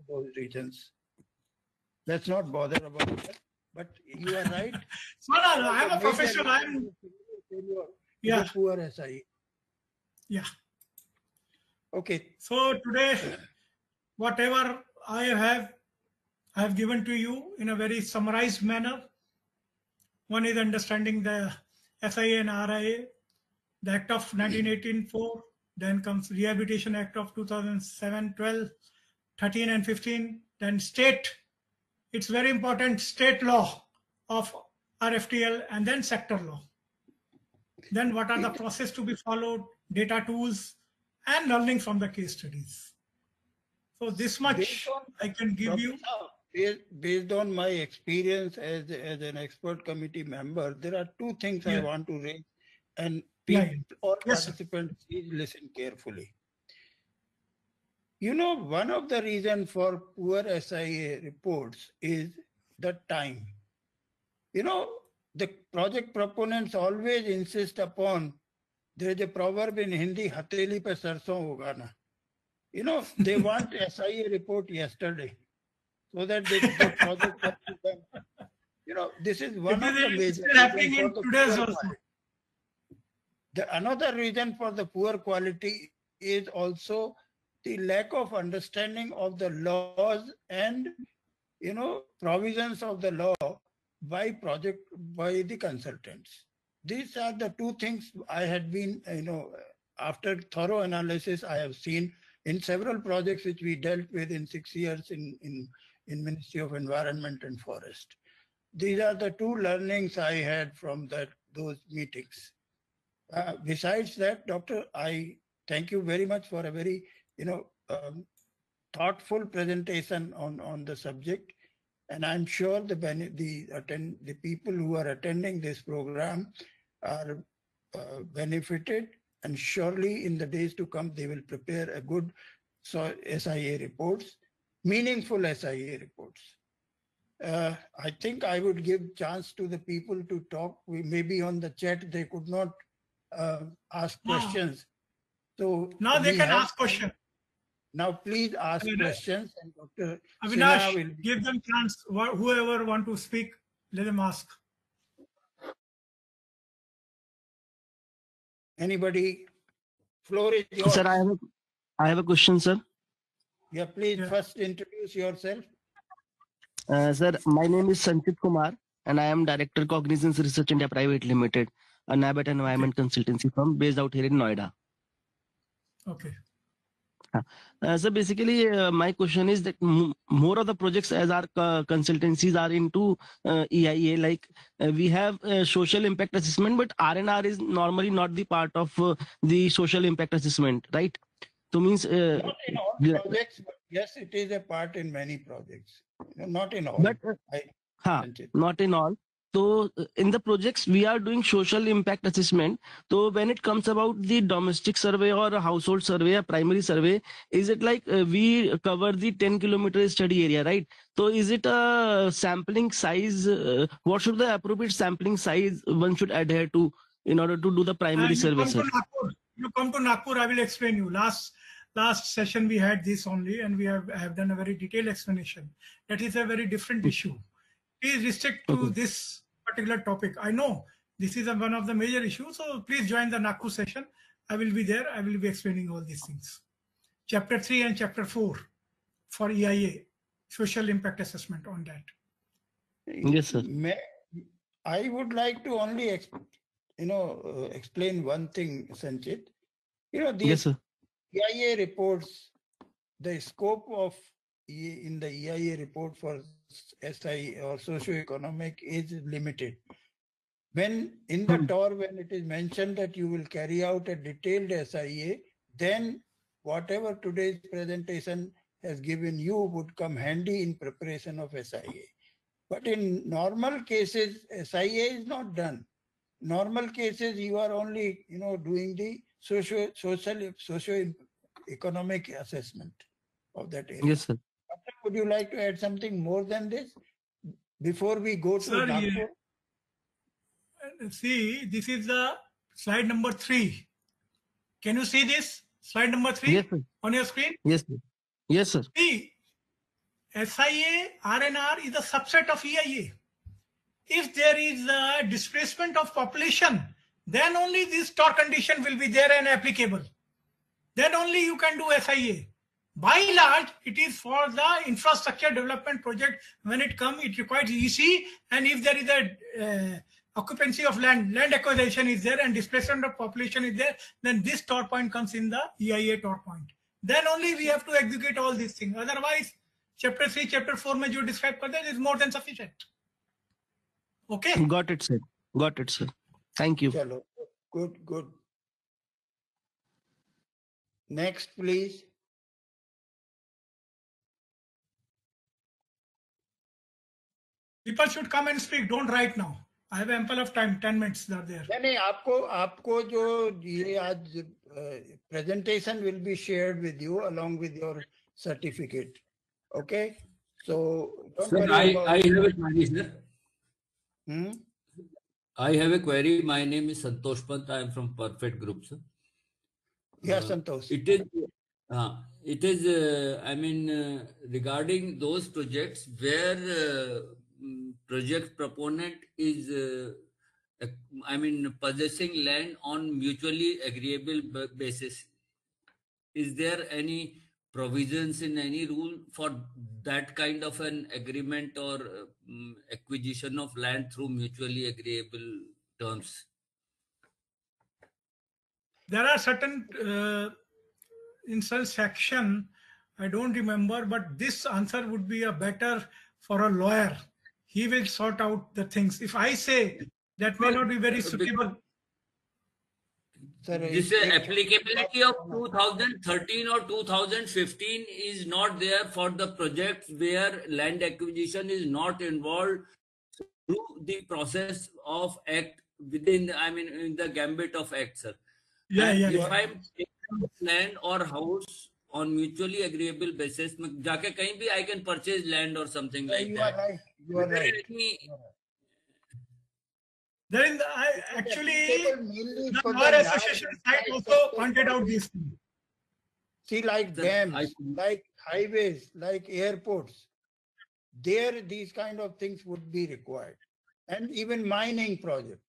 those regions. Let's not bother about that. But you are right. No, I'm a professional. I'm poor SIA. Yeah. Okay. So today, whatever I have given to you in a very summarized manner. One is understanding the SIA and RIA, the Act of 1918-4, then comes Rehabilitation Act of 2007, 12, 13 and 15, then state, it's very important, state law of RFTL, and then sector law. Then what are the process to be followed, data tools, and learning from the case studies. So this much I can give you. Based on my experience as an expert committee member, there are two things I want to raise, and all participants, please listen carefully. You know, one of the reasons for poor SIA reports is the time. You know, the project proponents always insist upon, there is a proverb in Hindi, hateli pe sarson hoga na. You know, they want SIA report yesterday, so that the project has to be done. You know, this is one of the major happening in today's also. Another reason for the poor quality is also the lack of understanding of the laws and, you know, provisions of the law by the consultants. These are the two things I had been, you know, after thorough analysis, I have seen in several projects which we dealt with in 6 years in Ministry of Environment and Forest. These are the two learnings I had from those meetings. Besides that, Doctor, I thank you very much for a very, you know, thoughtful presentation on the subject, and I'm sure the people who are attending this program are benefited, and surely in the days to come they will prepare a good SIA reports, meaningful SIA reports. I think I would give chance to the people to talk. Maybe on the chat they could not ask questions. So now they we can have ask questions. Now please ask questions, and Dr. Sinha Avinash, will give them chance. Whoever want to speak, let them ask. Anybody? Floor is yours. Sir, I have a question, sir. Yeah, please first introduce yourself. Sir, my name is Sanchit Kumar, and I am Director Cognizance Research India Private Limited, a NABET environment consultancy firm based out here in Noida. Okay. So basically, my question is that more of the projects as our consultancies are into EIA, like we have social impact assessment, but R&R is normally not the part of the social impact assessment, right? So means Not in all projects, but yes, it is a part in many projects. Not in all. But not in all. So in the projects we are doing social impact assessment. So when it comes about the domestic survey or a household survey, a primary survey, is it like we cover the 10-kilometer study area, right? So is it a sampling size? What should the appropriate sampling size one should adhere to in order to do the primary survey, sir? You come to Nagpur, I will explain you. Last session we had this only, and we have done a very detailed explanation. That is a very different issue. Please restrict to this particular topic. I know this is one of the major issues, so please join the Nagpur session. I will be there. I will be explaining all these things. Chapter 3 and Chapter 4 for EIA, social impact assessment on that. Yes, sir. I would like to only explain one thing, Sanchit. These EIA reports, the scope of in the EIA report for SIA or socio-economic is limited. When in the TOR, when it is mentioned that you will carry out a detailed SIA, then whatever today's presentation has given you would come handy in preparation of SIA. But in normal cases, SIA is not done. Normal cases, you are only doing the socio-economic assessment of that area. Yes, sir. Would you like to add something more than this before we go to Nagpur? See, this is the slide number 3. Can you see this? Slide number 3 yes, on your screen? Yes, sir. Yes, sir. See, SIA, R&R is a subset of EIA. If there is a displacement of population, then only this TOR condition will be there and applicable. Then only you can do SIA. By large, it is for the infrastructure development project. When it comes, it requires EC, and if there is a occupancy of land acquisition is there and displacement of population is there, then this TOR point comes in the EIA TOR point. Then only we have to execute all these things. Otherwise, Chapter 3, Chapter 4 mein jo describe karta is more than sufficient. Okay? Got it, sir. Got it, sir. Thank you. Chalo. Good. Next, please. People should come and speak. Don't write now. I have ample of time. 10 minutes are there. नहीं, आपको जो ये आज presentation will be shared with you along with your certificate. Okay? So don't Sir, worry about I have a query, sir. I have a query. My name is Santosh Pant. I am from Perfect Group, sir. Yeah, Santosh. It is regarding those projects where project proponent is possessing land on mutually agreeable basis. Is there any provisions in any rule for that kind of an agreement or acquisition of land through mutually agreeable terms? There are certain in such section, I don't remember, but this answer would be a better for a lawyer. He will sort out the things. If I say that may not be very suitable. This applicability of 2013 or 2015 is not there for the projects where land acquisition is not involved through the process of act within, in the gambit of act, sir. If I'm taking land or house on mutually agreeable basis, जाके कहीं भी I can purchase land or something like that. You are right. There is, actually, the Bar Association site also pointed out these things. See, like dams, like highways, like airports, there these kind of things would be required. And even mining project,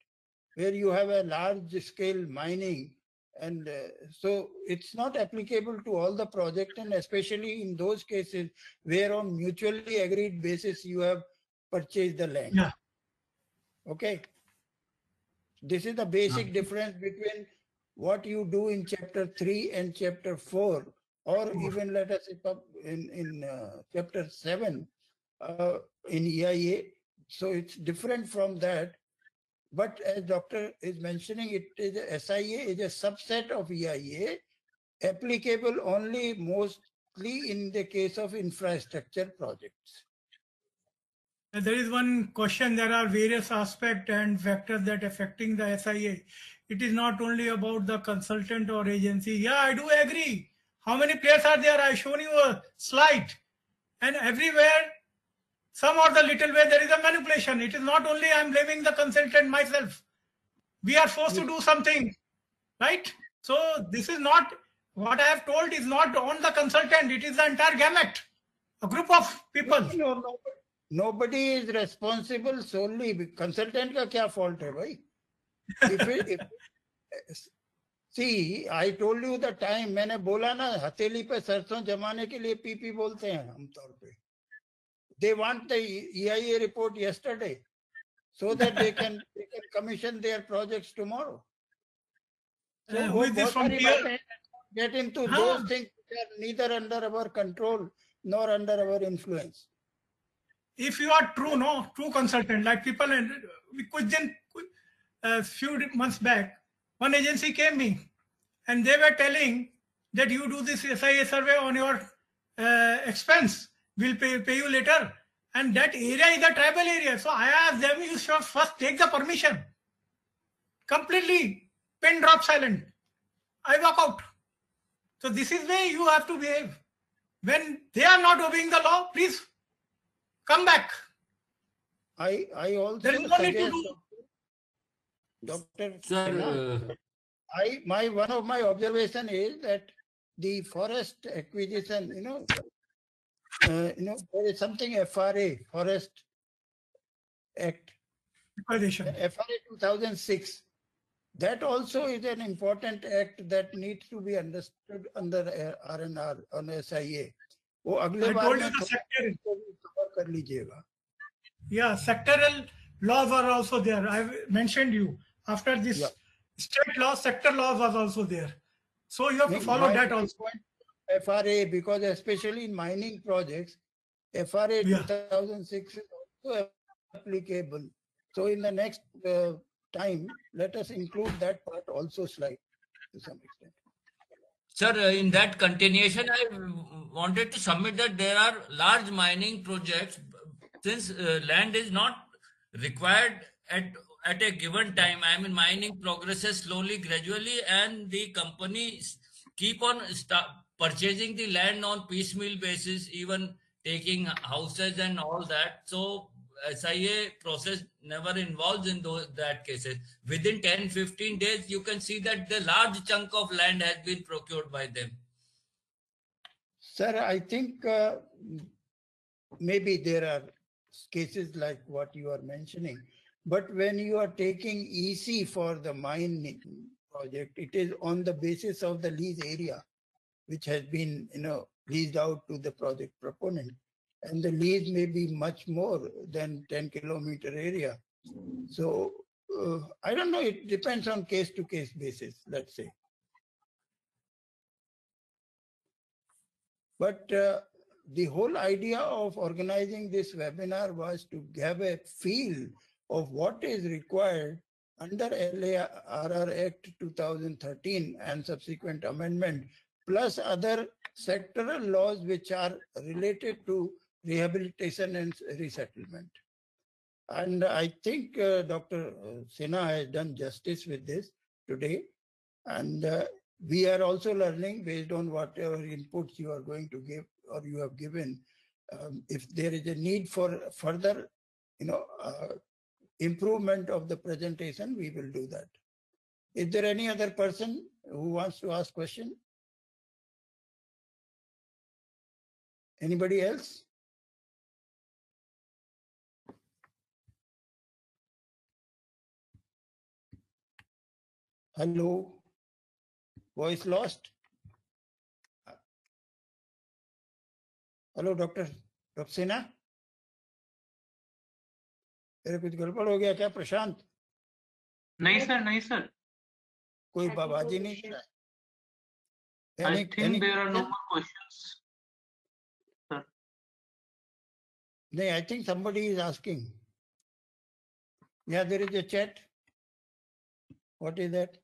where you have a large scale mining, and so it's not applicable to all the project, and especially in those cases where on mutually agreed basis you have purchased the land. Yeah. Okay. This is the basic difference between what you do in chapter 3 and chapter 4, or even let us say in chapter 7 in EIA. So it's different from that. But as doctor is mentioning, it is SIA is a subset of EIA, applicable only mostly in the case of infrastructure projects. There is one question. There are various aspects and factors that affecting the SIA. It is not only about the consultant or agency. Yeah, I do agree. How many players are there? I shown you a slide, and everywhere, some or the little way, there is a manipulation. It is not only I'm blaming the consultant myself. We are forced to do something, right? So this is not what I have told is not on the consultant. It is the entire gamut, a group of people. No. Nobody is responsible solely. Consultant का क्या fault है भाई? See, I told you the time. मैंने बोला ना हथेली पे सरसों जमाने के लिए पीपी बोलते हैं हम तौर पे. They want the EIA report yesterday, so that they can commission their projects tomorrow. So who is this from here? Get into those things which are neither under our control nor under our influence. If you are true consultant, like people, a few months back, one agency came me and they were telling that you do this SIA survey on your expense. We'll pay you later. And that area is a tribal area. So I asked them, you should first take the permission. Completely pin drop silent. I walk out. So this is where you have to behave. When they are not obeying the law, please come back. I also there is no need to do. Doctor, Sir, one of my observation is that the forest acquisition, there is something FRA, Forest Act, FRA 2006. That also is an important act that needs to be understood under R&R on SIA. I told you the sectoral. Yeah, sectoral laws are also there. I mentioned you. After this state law, sector laws was also there. So you have to follow that also. FRA, because especially in mining projects, FRA 2006 is also applicable. So in the next time, let us include that part also slightly to some extent. Sir, in that continuation, I wanted to submit that there are large mining projects, since land is not required at a given time. I mean, mining progresses slowly, gradually, and the companies keep on purchasing the land on piecemeal basis, even taking houses and all that. So SIA process never involves in that cases. Within 10-15 days, you can see that the large chunk of land has been procured by them. Sir, I think maybe there are cases like what you are mentioning, but when you are taking EC for the mining project, it is on the basis of the lease area, which has been leased out to the project proponent. And the lease may be much more than 10-kilometer area. So I don't know, it depends on case-to-case basis, let's say. But the whole idea of organizing this webinar was to have a feel of what is required under RR Act 2013 and subsequent amendment, plus other sectoral laws which are related to rehabilitation and resettlement. And I think Dr. Sinha has done justice with this today. And we are also learning based on whatever inputs you are going to give or you have given. If there is a need for further, improvement of the presentation, we will do that. Is there any other person who wants to ask question? Anybody else? Hello? Voice lost? Hello, Dr. Sena? तेरे कुछ गड़बड़ हो गया क्या प्रशांत? नहीं sir, नहीं sir. कोई बाबाजी नहीं दे रहा? I think there are no more questions. Sir. No, I think somebody is asking. Yeah, there is a chat. What is that?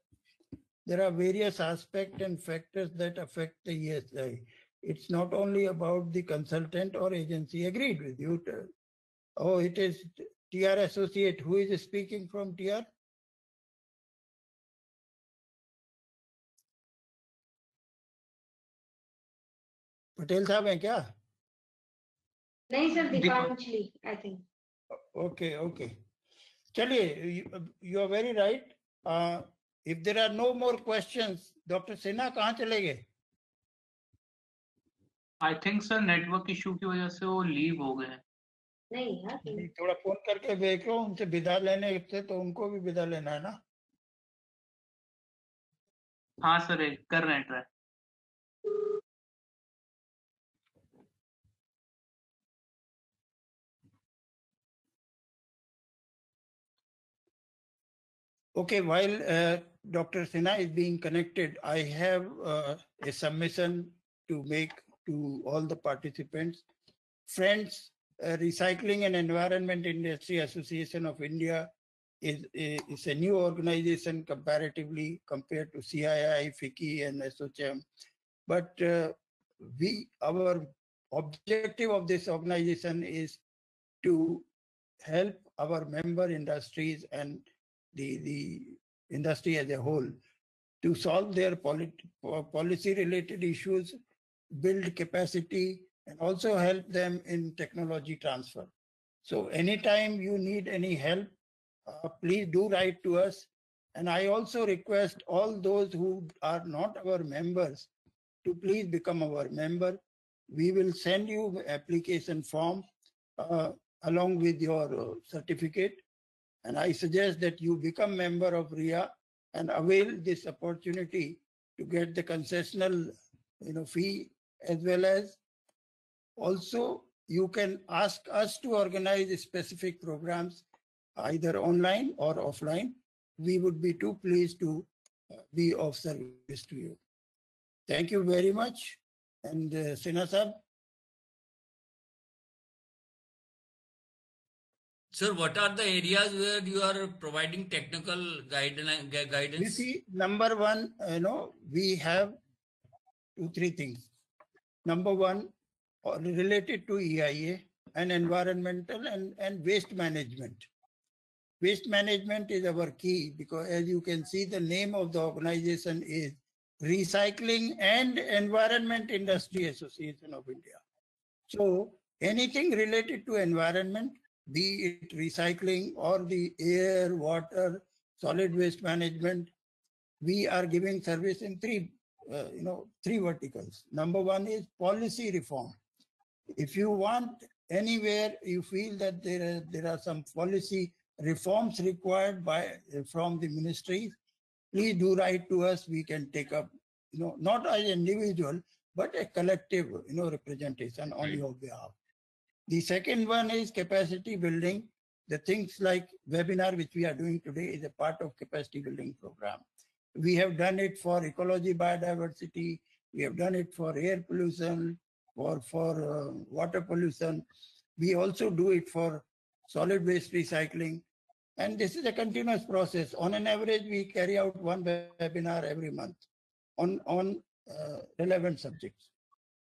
There are various aspects and factors that affect the ESI. It's not only about the consultant or agency. Agreed with you. Oh, it is TR associate. Who is speaking from TR? Patel साहब हैं क्या? नहीं sir, Dipanjali, I think. Okay, okay. चलिए, you are very right. If there are no more questions, Dr. Sinha कहाँ चले गए? I think sir network issue की वजह से वो leave हो गए. नहीं यार, थोड़ा फोन करके देखो उनसे विदा लेने से, तो उनको भी विदा लेना है ना. हाँ सर, कर रहे हैं try. Okay, while Dr. Sinha is being connected, I have a submission to make to all the participants. Friends, Recycling and Environment Industry Association of India is a new organization comparatively compared to CII, FICCI, and SOCHM. But our objective of this organization is to help our member industries and the industry as a whole to solve their policy-related issues, build capacity, and also help them in technology transfer. So anytime you need any help, please do write to us. And I also request all those who are not our members to please become our member. We will send you application form along with your certificate. And I suggest that you become member of RIA and avail this opportunity to get the concessional fee, as well as also you can ask us to organize specific programs either online or offline. We would be too pleased to be of service to you. Thank you very much. And Sinha Sahab. Sir, what are the areas where you are providing technical guidance? You see, number one, we have 2-3 things. Number one, related to EIA and environmental and waste management. Waste management is our key because, as you can see, the name of the organization is Recycling and Environment Industry Association of India. So anything related to environment, be it recycling or the air, water, solid waste management, we are giving service in three verticals. Number one is policy reform. If you want anywhere, you feel that there are some policy reforms required from the ministries, please do write to us. We can take up, not as an individual, but a collective, representation on your behalf. The second one is capacity building. The things like webinar, which we are doing today, is a part of capacity building program. We have done it for ecology, biodiversity. We have done it for air pollution, or for water pollution. We also do it for solid waste recycling. And this is a continuous process. On an average, we carry out one webinar every month on relevant subjects.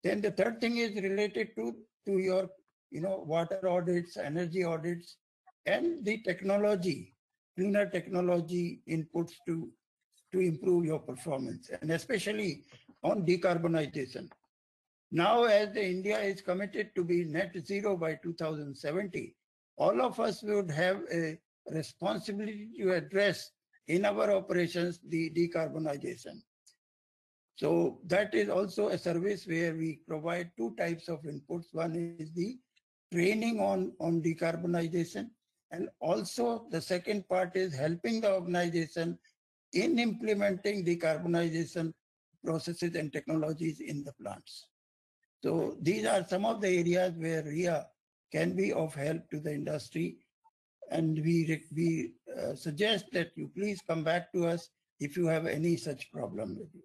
Then the third thing is related to your water audits, energy audits, and the technology, cleaner technology inputs to improve your performance, and especially on decarbonization. Now, as India is committed to be net zero by 2070, all of us would have a responsibility to address in our operations the decarbonization. So that is also a service where we provide two types of inputs. One is the training on decarbonization, and also the second part is helping the organization in implementing decarbonization processes and technologies in the plants. So these are some of the areas where RIA can be of help to the industry. And we suggest that you please come back to us if you have any such problem with you.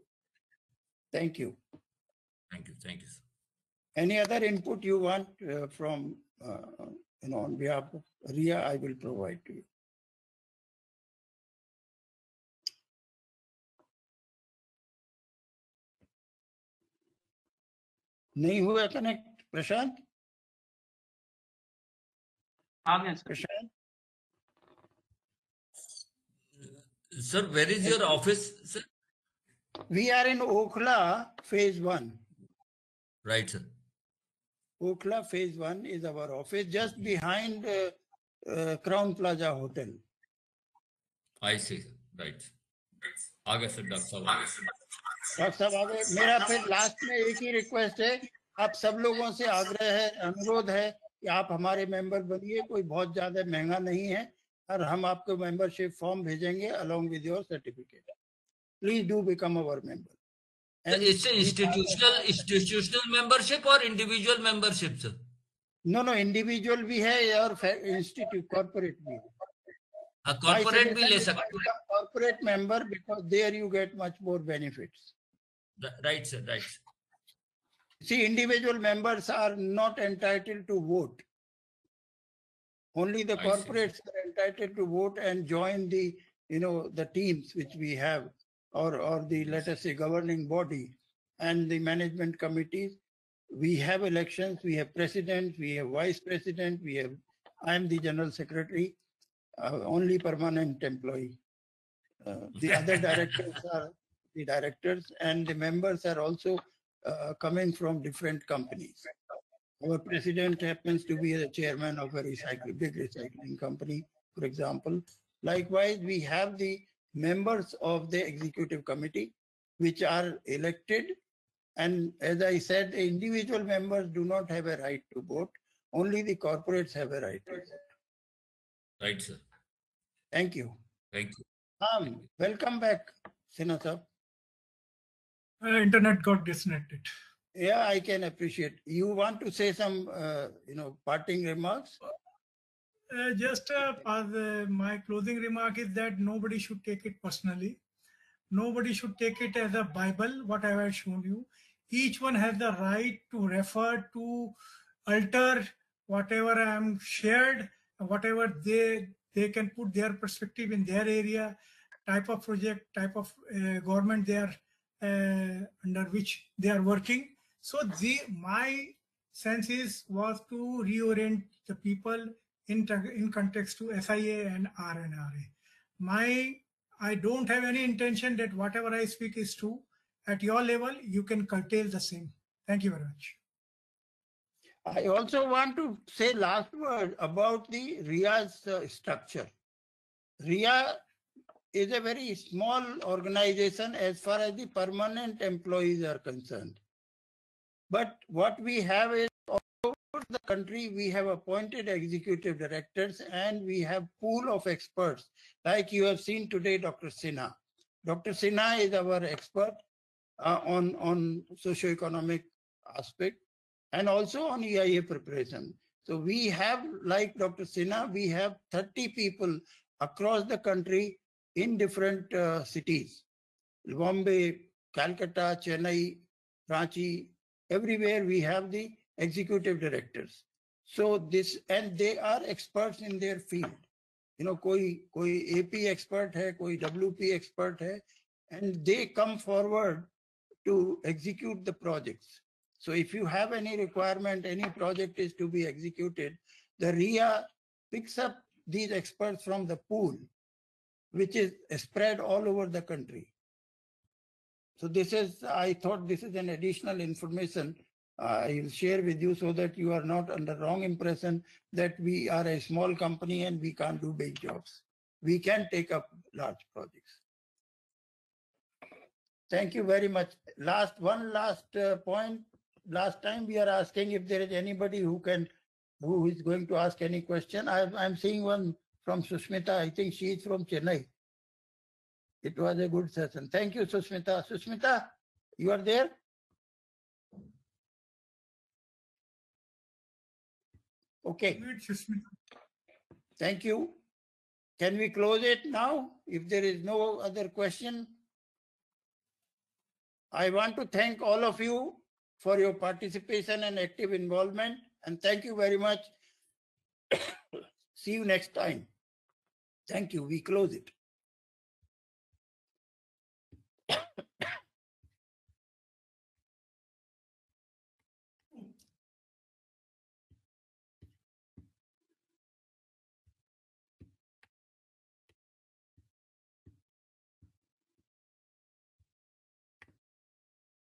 Thank you. Thank you. Thank you, sir. Any other input you want from, on behalf of RIA, I will provide to you. नहीं हुआ connect Prashant? Prashant? Sir, where is your office, sir? We are in Okhla, phase 1. Right, sir. Okhla, phase 1 is our office, just behind Crown Plaza Hotel. I see, sir. Right. आगे sir doctor साहब आगे। Doctor साहब आगे। मेरा फिर last में एक ही request है, आप सब लोगों से आग्रह है, अनुरोध है कि आप हमारे मेंबर बनिए। कोई बहुत ज्यादा महंगा नहीं है और हम आपको मेंबरशिप फॉर्म भेजेंगे along with your certificate. Please do become our member. And it's an institutional membership or individual membership, sir? No, individual भी है और institute corporate भी है। corporate भी ले सकते हैं। Corporate member, because there you get much more benefits. Right, sir. Right. See, individual members are not entitled to vote. Only the corporates are entitled to vote and join the, the teams which we have, or the, let us say, governing body and the management committees. We have elections, we have president, we have vice president, I am the general secretary, only permanent employee. The other directors are the directors, and the members are also coming from different companies. Our president happens to be the chairman of a big recycling company, for example. Likewise, we have the members of the executive committee, which are elected. And as I said, the individual members do not have a right to vote. Only the corporates have a right to vote. Right, sir. Thank you. Thank you. Welcome back, Sinha sir. Internet got disconnected. Yeah, I can appreciate. You want to say some, parting remarks? Just my closing remark is that nobody should take it personally. Nobody should take it as a Bible, what I have shown you. Each one has the right to refer to, alter whatever I am shared, whatever they can put their perspective in their area, type of project, type of government they are under which they are working. So my sense was to reorient the people in context to SIA and R&RA. I don't have any intention that whatever I speak is true. At your level, you can curtail the same. Thank you very much. I also want to say last word about the RIA's structure. RIA is a very small organization as far as the permanent employees are concerned. But what we have is all over the country, we have appointed executive directors and we have pool of experts. Like you have seen today, Dr. Sinha. Dr. Sinha is our expert on socio-economic aspect and also on EIA preparation. So we have, like Dr. Sinha, we have 30 people across the country in different cities. Bombay, Calcutta, Chennai, Ranchi, everywhere we have the executive directors. So and they are experts in their field. Koi AP expert hai, koi WP expert hai, and they come forward to execute the projects. So if you have any requirement, any project is to be executed, the RIA picks up these experts from the pool, which is spread all over the country. So I thought this is an additional information I will share with you so that you are not under wrong impression that we are a small company and we can't do big jobs. We can take up large projects. Thank you very much. One last point. Last time we are asking if there is anybody who is going to ask any question. I'm seeing one from Susmita. I think she is from Chennai. It was a good session. Thank you, Susmita. Susmita, you are there? Okay. Thank you. Can we close it now if there is no other question? I want to thank all of you for your participation and active involvement, and thank you very much. See you next time. Thank you. We close it.